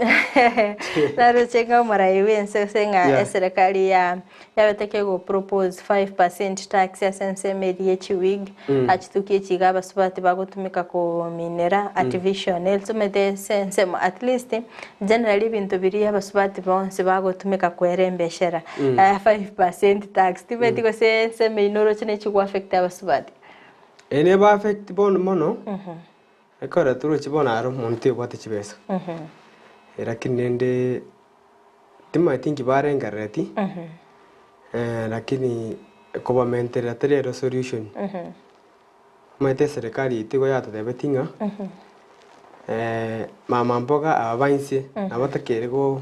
na ruchenga maraiwe ensenga serikali ya beteke go propose 5% tax ya sense media wig achitukie chigaba subati bagotumika ku minera artificial elsomete sense at least generally bintu biri abasubati bonse bagotumika kwerembeshera 5% tax tibeti go sense minoro chine chigwa affect abasubati ene ba affect bono mono ekora turo chibona aro monte bwate chibesa lakini nende tima tingi barengareti lakini koba mentera terero solution maite serikali itigo yata debetinga mama mboga abainse abatakere go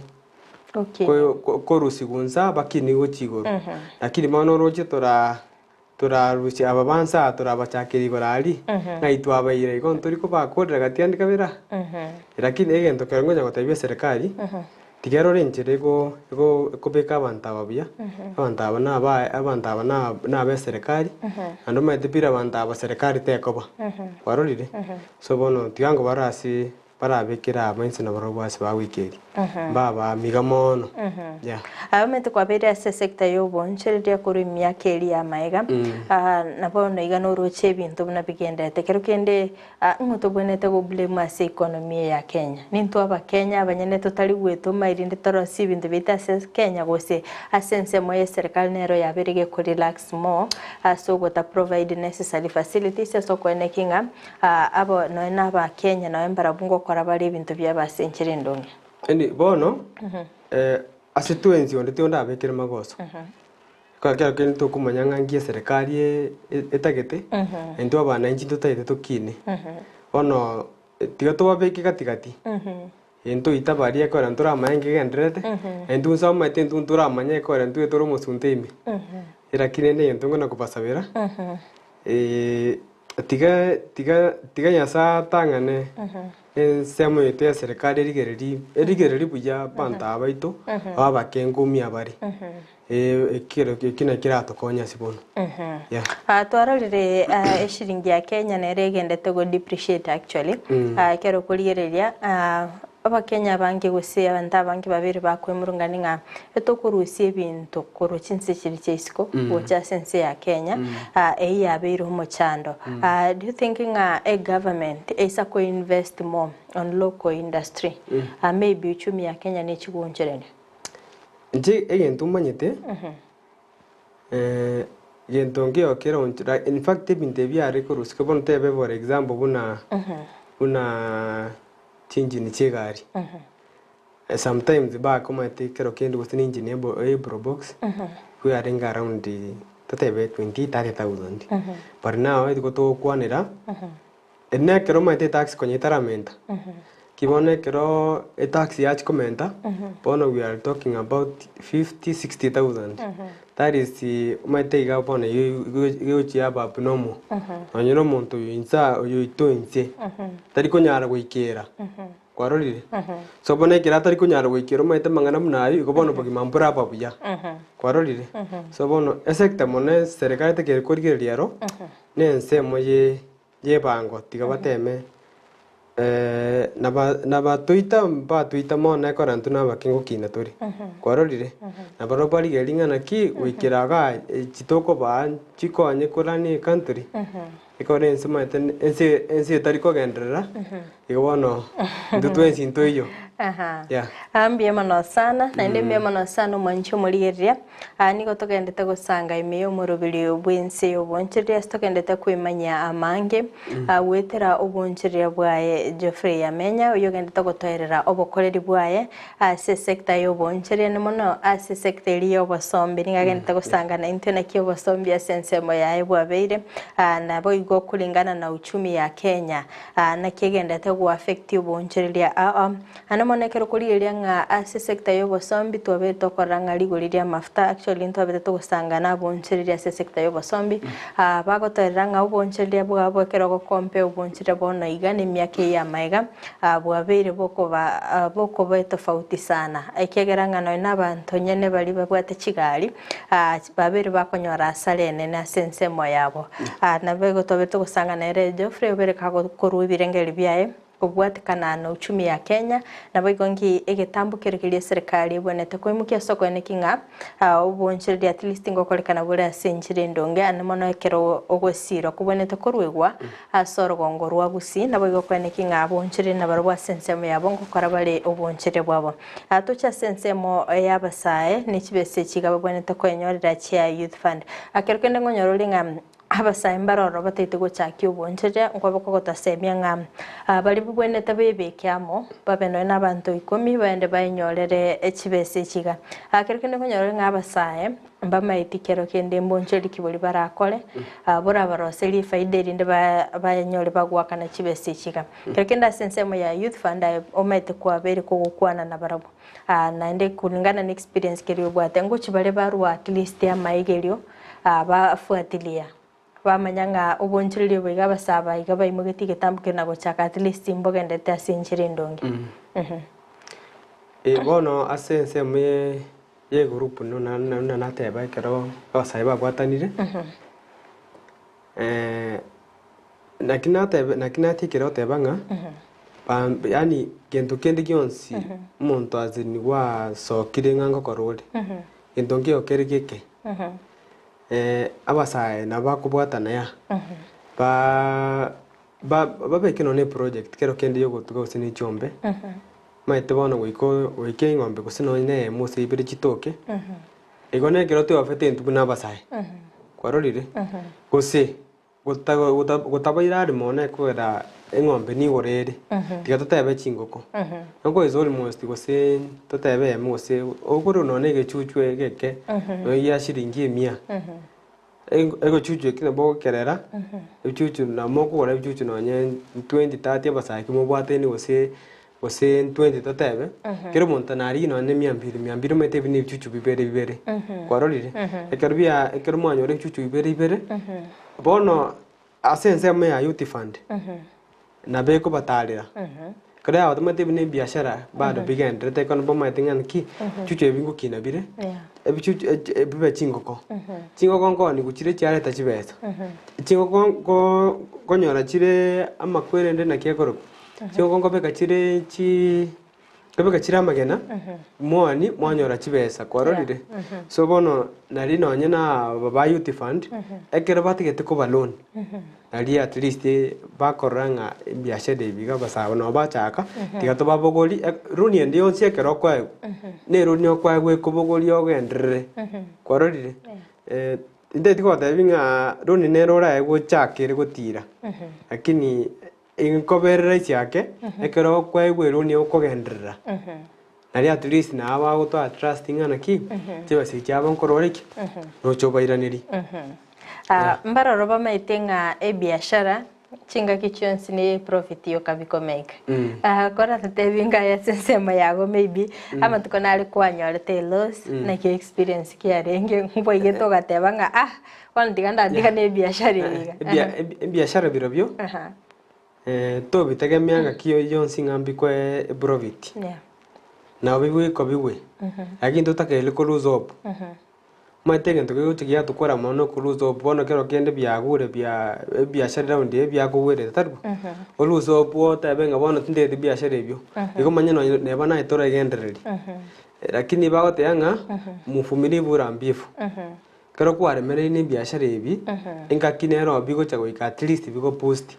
korusigunza bakini go chigoro lakini mano roche turarusi ababansa turabachakiri gorali naitwa abaire ko nturi ko bakodera gatiandika bira lakini egento kerongonya gotebia serikali tigero renjere go beka abantu ababia abantu aba na be serikali ando maitipira abantu aba serikali tekoba warorire so bono tigango barasi barabekera abainse na barobwasi ba wikeri baba migamono ya abamete kwa bere ase sector yobonchereria kuri myakeri ya maega na bono igano roche bintu buna bigenda tekero kende ngoto bonete go blame ase economy ya Kenya nintu aba Kenya abanyene totali gweto mairinde torosi bintu bita ase Kenya gose asense moye serikali nero ya berege ko relax more so go ta provide necessary facilities so ko enekinga abo no na ba Kenya na embara bungo kora bari bintu bya basenchire ndonge Eni bono asituenzi onde tionda abekere magoso. Kwa kero to kumanya ngangie serikali etagete. Ento abana inchi tutaite tukine. Bono tiga to abeke katikati. Ento itabari ekora ntura amanye gendrete. Ento nsoma ento ntura amanye ekora ntu etoro musuntemi. Irakine ne ento ngona kupasabira. Tiga nyasa tangane. Semo yetu ya serikali erigereri buya banta abaito abakengumi abari kina tokonya sibono twarorire eshiringi ya Kenya na eregendete go depreciate actually kero kurigereria abakenya bangi Gusii abantu abangi babiri bakwemurungani nga etokurusia ebintu korochinse chiri cheisiko gocha sense ya Kenya yabeire omochando. Do you think a government is to invest more on local industry maybe uchumi ya Kenya ne chigoncherene nje egento manyete gento ngio kero in fact ebinte byare korusika bono tebe for example buna change ni chegari sometimes ba koma tekero kendo with engine ebo box we are in around tebe 20,000 but now it go to kwanira ene kero mate tax konyitaramenta kibone kero a tax yach komenta bono we are talking about 50,000-60,000 that is the mate ga bono you chiaba abnomo onyo muntu insa oyo ito inse tari konyara goikera kwarorire so bono kira tari konyara goikera mate mangana munayi go bono bogi mambura babuya kwarorire so bono esekta mone serikali te korigereria ro ne Ense moye ye bango tiga bateme naba tuita mona ekora ntu nabakingo kina turi kwarorire nabaro bari geringa naki wikiraga chitoko ba chikonye kurani country ikore Ense mate Ense tari kogenderera igono ndu twensi ntoyo ambie mono sana na inde mbie mono sana mwancho murigeria niko togendete gusanga imeyo murubiri obwense obonchiria togendete kwimanya amange wetera obonchiria bwaye Geoffrey Amenya uyo gendete gotoerera obokoreri bwaye ase sector yo bonchiria ni mono ase sector yo bosombi ningagendete gusanga na intena kyo bosombi asense moyaye bwabeire na boigo kulingana na uchumi ya Kenya na kigendete go affect obonchiria monekero kurigeria nga ase sector yo bosombi twabe tokoranga ligoriria mafuta actually ntwabe tugusanga na bonchiriria ase sector yo bosombi bagotorera nga obonchiriria bwabo kero go kompe obonchiriria bono igane miake ya maiga bwabeire boko tofauti sana ekegera nga no nabantu nyene bali babwate chigari babere bakonyora salene na sense moyabo na bego twabe tugusanga na ere Geoffrey obere kago korubirengeri byaye kubwatikana na uchumi ya Kenya na boigongi egetambukiregeria serikali bonete kwimukia soko ene kinga obonchiri at least ngokorekana bure asenjire ndonge anemono ekero ogosiro kubonete korwegwa asoro gongorwa Gusii na boigo kwene kinga abonchiri na barwa sensemo yabo ngokora bale obonchiri bwabo atucha sensemo yabasae nikibese kigabo bonete kwenyorera chia youth fund akerukende ngonyorolinga abasai mbaroro batete gochaki oboncheje ngwaboko gotasemia nga bali bubwenete bebekyamo babeno n'abantu 10 bende bayinyorere ekibese kiga akerukende konyorere nga abasai mbamaitikero kende mboncheri kibuli barakole bora baroseli faida rinde bayanyore bagwakana kibese kiga kerekenda sensemo ya youth fund omaite kwa bere kugukwana na barabu na ende kulingana na experience keriyo bwate ngochi bale barwa at least ya maigerio bafuatilia bamanyanga obonchirire bwiga basaba igaba imugeti getambuke na gochaka at least imbogendete asinchire ndonge bono asense me ye group no na teba kero basaiba gwatanire nakina tikero tebanga yani gento kende gionsi muntu azini wa sokire ngango korode gento ngio kerigeke abasai na bakubwatana ya babekino ne project kero kende yo gotuga usini chombe maite bono goike ngombe gusino ne musi ibiri chitoke igone kero to afete ntu na basai kwarorire gose gotabaira ari mone kwera eng'ombe ni gorere tiga totebe chingoko nko is almost gose totebe emu gose ogoro none gechuchu egeke no ya shiringi 100 ego chuchu kina bo kerera chuchu na moko ora chuchu no nye 20 30 abasaki mo bwate ni gose 20 totebe kero montanari no ne 200 metebe ni chuchu bibere kwarorire ekero mwanyore chuchu bibere bono asense me ya youth fund na beko batalira kare awo metebe ni biashara bado bigendre te kono boma tingan ki chuchu ebingo kina bire ebi chuchu bibe chingoko ngo ni guchire cyare tachibeza chingoko konyora chire amakwerende na kiekoro ngo beka chire beka chira magena mwani mwanyora chibesa kwarorire so bono nari nonye na baba youth fund ekero batigete ko balloon nari at least bakoranga biashara biga basaba no bachaka tigato babogoli runi ndi onse ekero kwa ne runi okwa gwe kubogoli ogendere kwarorire inde tikota binga runi ne rora ego chakire gutira lakini inkoberera icyake ekero kwa egwe runi okogendera nari at least na aba goto trusting ana ki chebase cyaba nkororeki no chobairaniri mbaroro bamaitenga ebiashara chinga kichonsi ni profit yo kabikomeka kora tatebinga ya sensema yago maybe ama tukona ali kwanyorete loss na ki experience ki arenge mboige to gatebanga wana diganda ne biashara yiga biashara birobyo to bitegemeanga kiyo yonsi ngambi kwe profit na bigwe ko bigwe lakini tutakele ko lose up matenge ntoke uchigia tukora mono ku lose up bono kero kende byagure biashara round byagure tarbu lose up wota benga bono tinde biashara ebyo iko manyano ne bana itora igendereri lakini bagote yanga mufumiri burambifu kero kware mere ni biashara ebi inga kinero bigo chago at least bigo post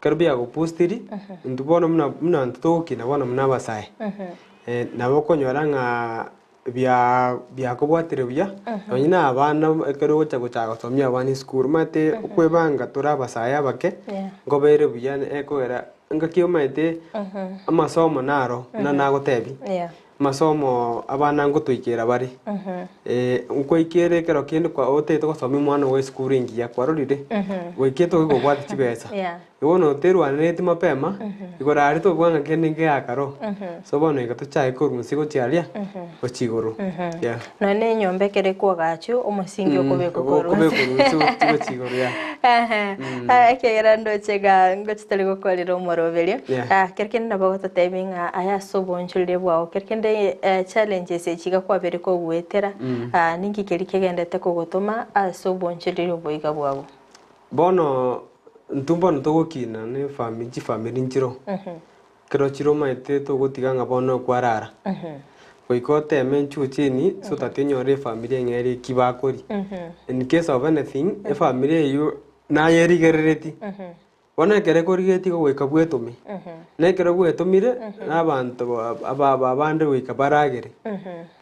kero biago postiri ndubono muna ntoki na bono muna basai na bokonyoranga bya kubwatire bya onyina abana ekero chago chago somya abana school mate kwebanga turabasaya bake ngobere bya ekora ngakyo mate amasomo naro na nagotebi masomo abana ngotoikera bari ukoikere kero kende kwa ote to somi mwana we school ingia kwarorire weketo go gwati chibesa iwono teru aneti mapema igora ari to bwanga kende nge akaro so bono igato chai ko musigo chialia ochigoro none nyombe kere kwa gachu omusingi okobeko koro chigoro akegera ndochega ngochitali gokorera omoroberio kerkende nabagoto timing aya sobonchulire bwao kerkende challenges echiga kwabere ko gwetera ningi keri kegendete kugutuma sobonchulire boiga bwabo bono ntumbono togokina ne family njiro kero chiro maite togotiganga bono kwarara goikote menchu chini so tatenyore family ngere kibakori in case of anything a family you na yeri gerereti bona kere korigeti go weka bwetumi ne kere bwetumire nabantu abande weka baragere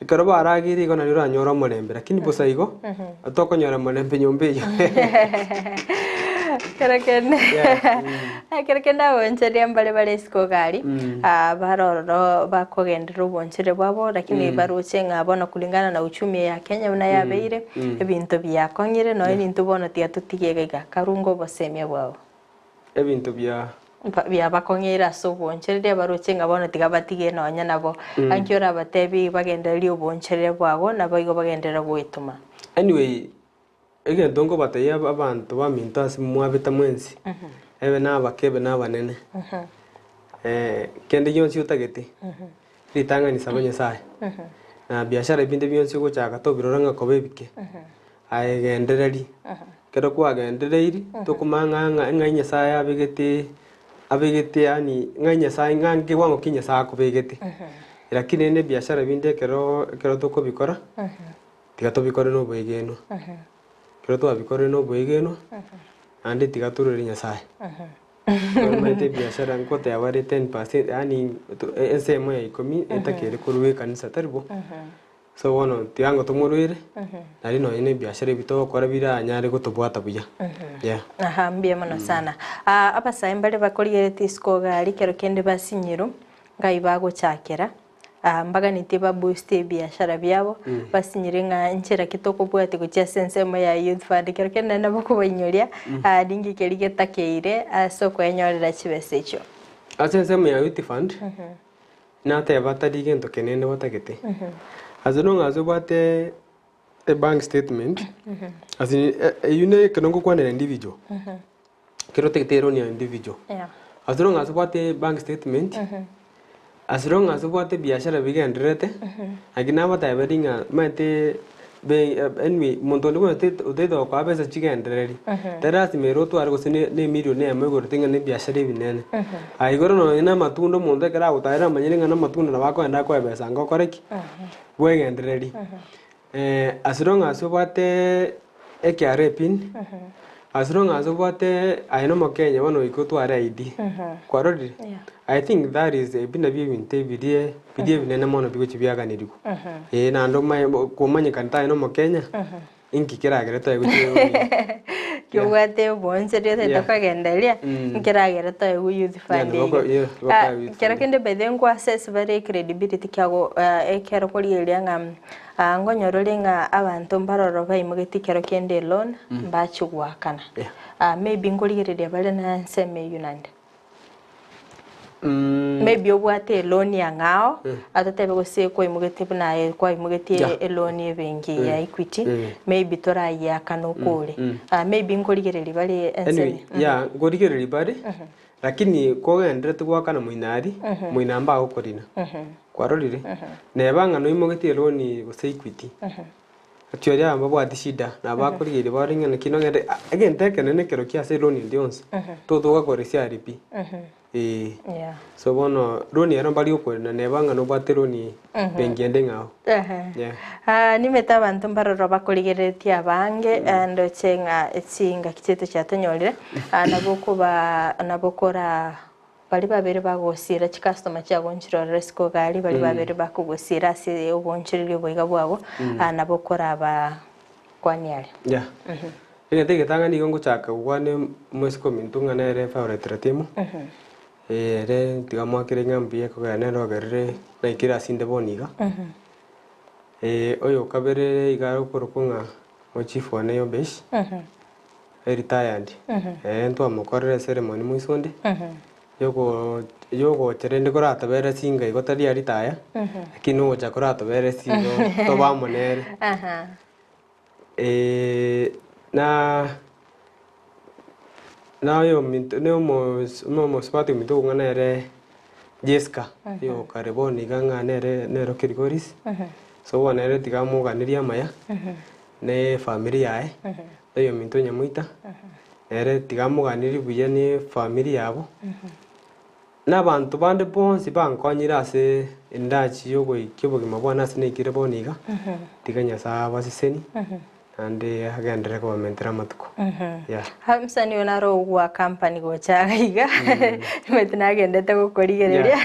kero baragiri gona rura nyora mulembe lakini bosaigo atokonyora mulembe nyombeyo kerekenda boncheria mbale siko gari baroro bakogendera bonchire bwabo lakini baruchenga bona kulingana na uchumi ya Kenya na yabeire ebintu byakonyire no ebintu bona tia tutigega karungo bosemia bwabo ebintu bya bakonyira so bonchire baruchenga bona tigabatige no nya nabo ankyora batebi bagenderia bonchire bwabo na bayigo bagendera gwituma anyway ege ndongo bataya abantu baminta simwabeta mwensi ebe nabakebe nabanene kende yonsi utagete ritanga ni sabanye sai na biashara ibinde byonsi go chaka to biroranga kobebike ayendereri kero kwa gendereri to kumanga nganya sai abegete yani nganya sai ngange wango kinya sai kubegete lakini ne biashara binde kero to kobikora tigato bikore no boigeno kero to abikore no boigeno ande tigatururi nyasaye maite biashara nkote abari 10% yani ense moya ikomi etakere kuruwe kanisa tarbo so bono tigango tumurwire nari no ine biashara bito kora bira nyare gutubwata buya yeah aha mbia mono sana abasai mbale bakorigereti isko gari kero kende basinyiro ngai bagochakera mbaga nitiba boost biashara byabo basinyire nga nchera kitoko bwate gucha sensemo ya youth fund kero kende nabo kubanyoria dingi kerigeta keire soko enyorera chibese echo sensemo ya youth fund na te batari gento kenene batagete as long as bwate a bank statement as in you know kanongo kwa individual kero teketero ni individual as long as bwate bank statement as long as bwate biashara bigenderete agina bata bedinga mate be enwi montoni kwa utedo kwa pesa chigendereri terasi meroto argo sine ne milioni ya mwego tinga ne biashara binene aigoro no ina matundo monde kara utaira manyiringa na matundo na bako enda kwa pesa ngo koreki bwegendereri as long as bwate ekare pin as long as bwate aino mokenya wano ikotwara ID kwa rodi I think that is bina bibinte bidie binene mono bigo chibiaga niriku na ndo mai komanye kanta ino mokenya inki kiragere to eguchi kiwate bonse rete takagendelia kiragere to egu youth fund kera kende bedengo access very credibility kyago ekero korigeria ngam ngonyorore nga abantu mbaroro baimugeti kero kende loan bachugwakana maybe ngorigereria bale na seme yunande maybe obwate loan ya ngao atatebe gose ko imugeti na kwa imugeti loan ebengi ya equity maybe toraya kanokore maybe ngorigereri bale anyway yeah ngorigereri bale lakini ko gendrete gwakana muinari muinamba gukorina kwarorire nebanga no imugeti loan gose equity atyoria mabwati shida na bakorigere baringa na kinongere again tekenene kero kia se loan ndionse todo gakoresia ripi yeah so bono roni era mbali ukwenda nebanga no bateroni bengende ngao yeah nimeta abantu mbaroro bakorigeretia abange ando chenga etsinga kicheto chatonyorire nabokora bali babere bagosira chi customer cyabo nchiro resco gali bali babere bakugosira se ubonchirire boiga bwabo nabokora aba kwanyale yeah ingete tanga ni ngo chaka wane mwesiko mintunga nere favorite ratimo re digamos que rengan bie ko gane ro gerre na ikira sinde boniga oyo kabere igaro porokunga mo chief wane yo besh retired ento amokorere ceremony muisonde yogo cherende korata bere singa igotari aritaya lakini ocha korata bere singo to bamonere na yo minto ne mo spati minto nganere Jessica yo kariboni ganga nero kirigoris so wanere tigamo ganiria maya ne familia yo minto nyamuita ere tigamo ganiri buye ne familia yabo n'abantu bande bonsi bankonyira se indachi yogo ikibogima bwana sine kireboniga tiganya sa basiseni ande hagendere ko mentera matuko yeah hamsani onaro wa company go chaiga metina gendete go korigereria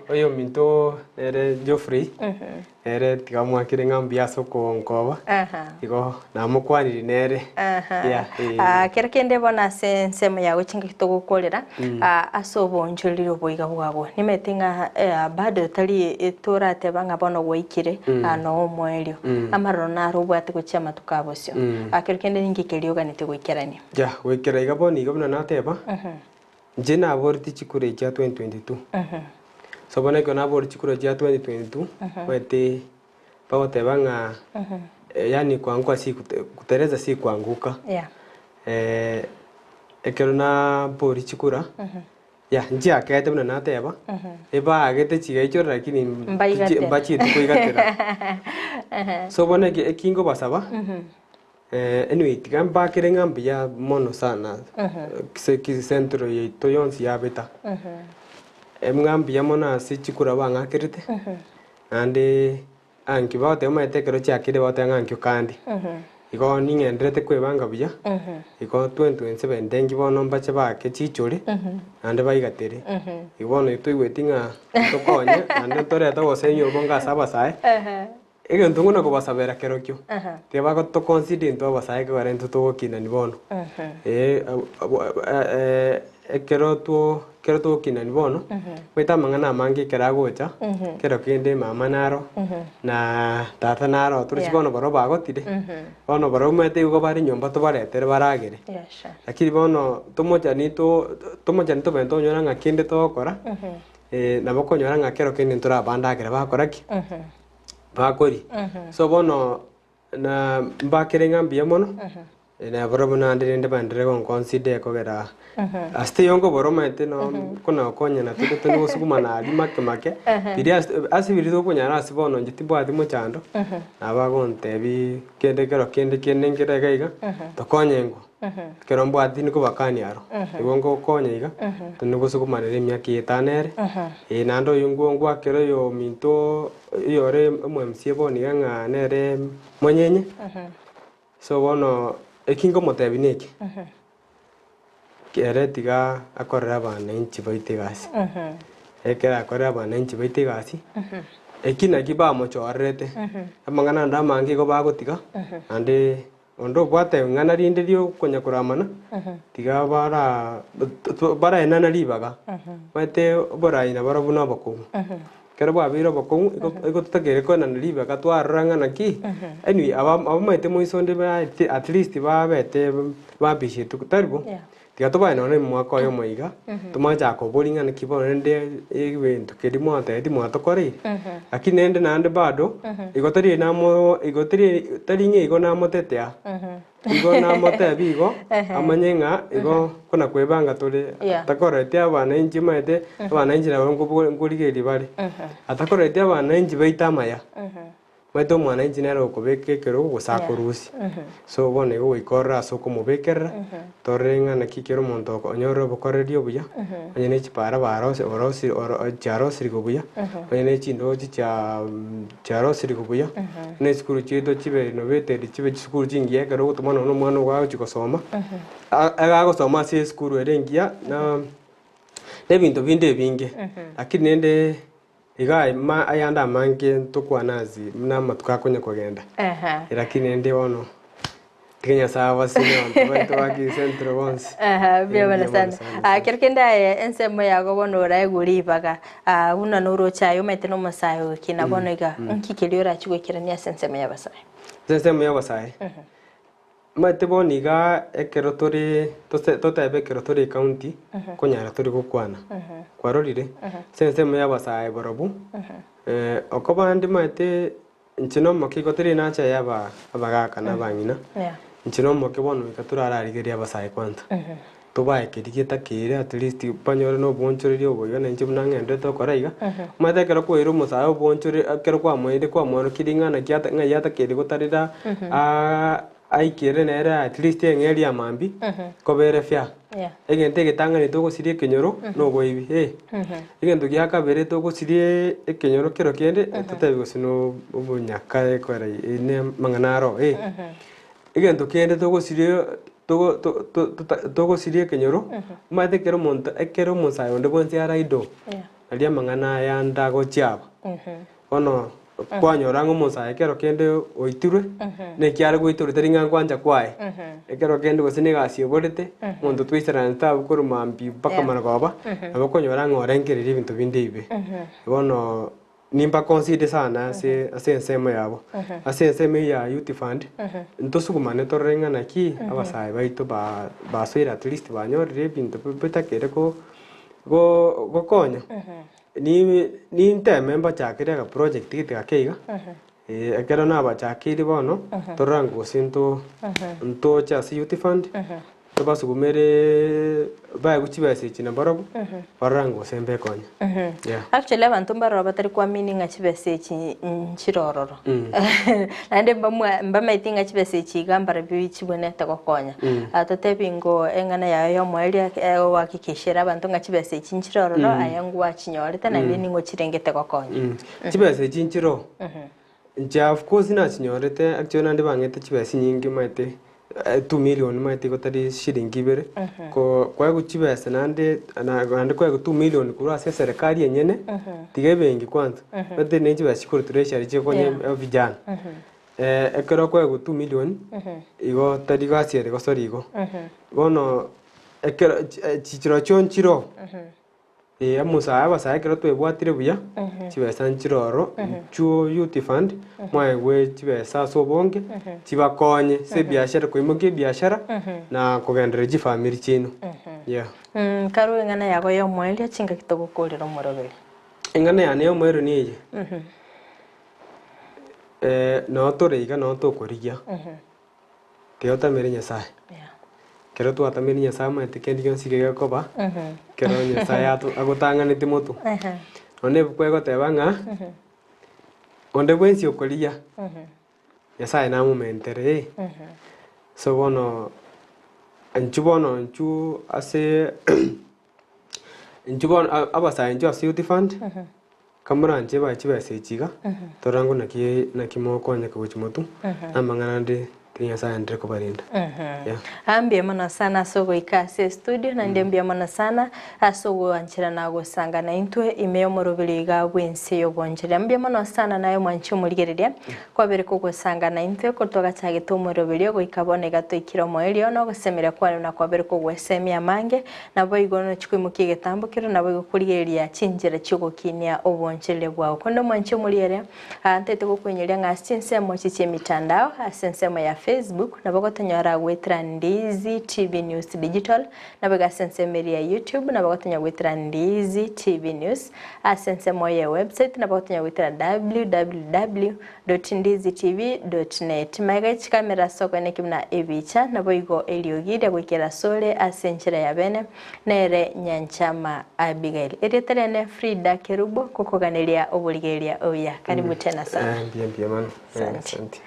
oyo minto ere Geoffrey ere tigamwa kirenga mbiaso ko nkoba igo namukwaniri nere yeah kerekende bona sensemo yawe chinga kitogokorera asobonjoriro boiga bwabo nimetinga bado tali etorate banga bono goikire no mwerio amarona robwate go chama tukabosyo akerekende ningikelio ganite goikerani ja wekera igaboni igabona nateba jena aborti chikure cha 2022 so bona ko na aborti chikure cha 2022 wete pawo tebanga yani kwangwa si kutereza si kwanguka yeah ekero na bori chikura ya njia kete buna nateba eba agete chiga ichora lakini mbachi tukoigatera so bona kingo basaba anyway tigamba kirenga mbia mono sana kise centro ye toyonsi ya beta emngambia mona si chikura banga kirite ande anki baute maite kero chakire baute ngankyo kandi iko ningendrete kwebanga buya iko 2027 dengi bono mbache bake chichore ande baigatere ibono itugwetinga tokonye ande toreta gosenyo bonga saba sae ege ntunguna ko basabera kerokyo teba ko to consider into basaye ko rento to kina ni bono kero to kina ni bono weta mangana mangi keragocha kero kende mama naro na tata naro turi bono baro bagotire bono baro mete ugo bari nyomba to baretere baragere lakini bono tomoja ni to bento nyora ngakinde to kora na boko nyora ngakero kende ntura bandagere bakoraki bakori so bono na mbakirenga mbia mono na borobo na ndende bandire gon consider ko gera aste yongo boroma ete no kuna konya na tuko no sukuma na ali make biri asibiri to kunya na sibono njiti bwati mo chando na bagonte bi kende ngere gaiga to konyengo kero mbwati ni ko bakani aro igongo konya iga tunugo sukuma ne myaki etanere nando yungo ngwa kero yo minto yore mwemsie boni nga nere monyenye so bono ekingo motebineki kere tiga akorera bana inchi baitegasi ekera akorera bana inchi baitegasi ekina kiba mochorete amangana ndamangi ko bagotiga ande ondo bwate ngana rinderio konya kuramana tiga bara enana libaga mate bora ina bara buna bako kero babiro bako iko tutagere ko na libaga twaranga naki anyway aba mate moisonde ba at least ba bete ba bishi tukutaribo tiga to bana ne mwako yo moiga tumaja ko bolinga na kibono nde event kedi mwata edi mwato kore lakini nende nande bado igotari namo igotari taringe igo namo tetea igo namo tebi igo amanyenga igo kuna kwebanga tole takorete abana inji maete abana inji na ngurigeri bari atakorete abana inji baitamaya maito mwana inji nero kubekekero gusakurusi so bone go ikora so kumubekera torenga na kikero monto onyoro bokorerio buya anyene chipara barose orosi charo sirigo buya anyene chindo charo sirigo buya ne skuru chido chibe no bete chibe skuru chingie kero gutumana no mwana wa chikosoma aga gosoma se skuru erengia na nebinto binde binge lakini nende iga ma ayanda manke tukwanazi mna matuka konya kugenda lakini ndi wono Kenya sawa sino watu waki centro once bia bana sana kirkenda ense moya go bono ra eguri baga una nuro chayo mete no masayo kina bono iga nkikiri ora chigwekira ni sense moya basai mate boniga ekero turi totabe ekero turi county konyara turi gukwana kwarorire sense moya basai borobu okobandi mate nchino makigo turi nacha yaba abagaka na bangina nchino moke bono ikaturara arigeria basai kwanta tobaye kirigeta kire at least panyore no bonchoriri oboyo na nchimna ngende to koraiga mate kero ko iru musayo bonchori kero kwa moide kwa mono kiringa na kyata ngayata kire gotarira aikire nera at least engeri amambi kobere fya egente getangani to gosirie kenyoro no boibi egento gya kabere to gosirie ekenyoro kero kende tatabi gosino obunyaka ekora ine manganaro egento kende to gosirie to gosirie kenyoro mate kero monta ekero musayo nde bonsi araido alia mangana ya ndago chiaba ono kwanyora ngo musaye kero kende oitirwe ne kyare goitirwe taringa kwanja kwae ekero kende gosine gasio borete muntu twisera nta bukuru mambi paka maragoba abakonyora ngo rengerere ibintu binde ibe bono nimba consider sana ase nsemo yabo ase nsemo ya youth fund ntosugumane torenga naki abasaye baito basoira at least banyorire ibintu bitakere ko gokonya ni nteme mba chakire ga project kitika keiga ekero na ba chakiri bono torango sinto nto cha youth fund to basugumere ba guchibase china barabu barango sembe konya actually abantu mbaro batari kwa meaning achibese chi nchirororo ande mba maitinga chibese chi gambara bi chiboneta kokonya atatebingo engana yayo mweli wakikishira abantu ngachibese chi nchirororo ayangu achinyorete na ningo chirengete kokonya chibese chi nchiro ncha of course na chinyorete actually ande bangete chibese nyingi maite 2 million maite gotari shilingi ibere ko kwa guchibesa nande kwa 2 million kura ase serikali yenyene tige bengi kwanza bete neji bashikuru treasury je konye vijana ekero kwa 2 million igo tari gasiere gosorigo bono ekero chichiro chonchiro amusa abasa ekero twebwatire buya chibesa nchiroro chuo youth fund mwaegwe chibesa sobonge chibakonye se biashara koimoke biashara na kugendereji family chino karu ngana yago yo mweli chinga kitogukurira morobere engana ya ne mwero niye no toreiga no tokorigia teota mere nyasaye kero twatamiri nyasaye maite kendi gonsige gakoba kero nyasaye agotanganite motu one kwego tebanga onde bwensi okoria nyasaye namu mentere so bono anchu ase anchu abasa anchu ase youth fund kamura nche ba chibese chiga torango nakimo konya kuchimotu amangana ndi Nyasaye ndire kubarinda. Ambia mana sana sogo ikase studio na ndembia mana sana asogo anchira na gusanga na intwe imeyo morobiriga bwense yo bonjira ambia mana sana nayo mwancho murigereria kwa bere ko gusanga na intwe ko toga chage to morobirio go ikabone gato ikiro moelio no gusemera kwa na kwa bere ko gwesemia mange na bo igono chikwimukie getambukiro na bo kurigeria chinjira chugo kinia obonjire bwao kondo mwancho muriere antete go kwenyeria ngasinse mochiche mitandao asense ya Facebook na bagotanyara gwetira Ndizi TV News Digital na bagasense meri ya YouTube na bagotanya gwetira Ndizi TV News asense moya website na bagotanya gwetira www.ndizitv.net magachi kamera soko ne kimna ebicha na boigo eliogide gwikira sole asenchira ya bene nere nyanchama Abigail eretare ne Frida Kerubo kukoganilia oburigeria oya karibu tena sana mbia man asante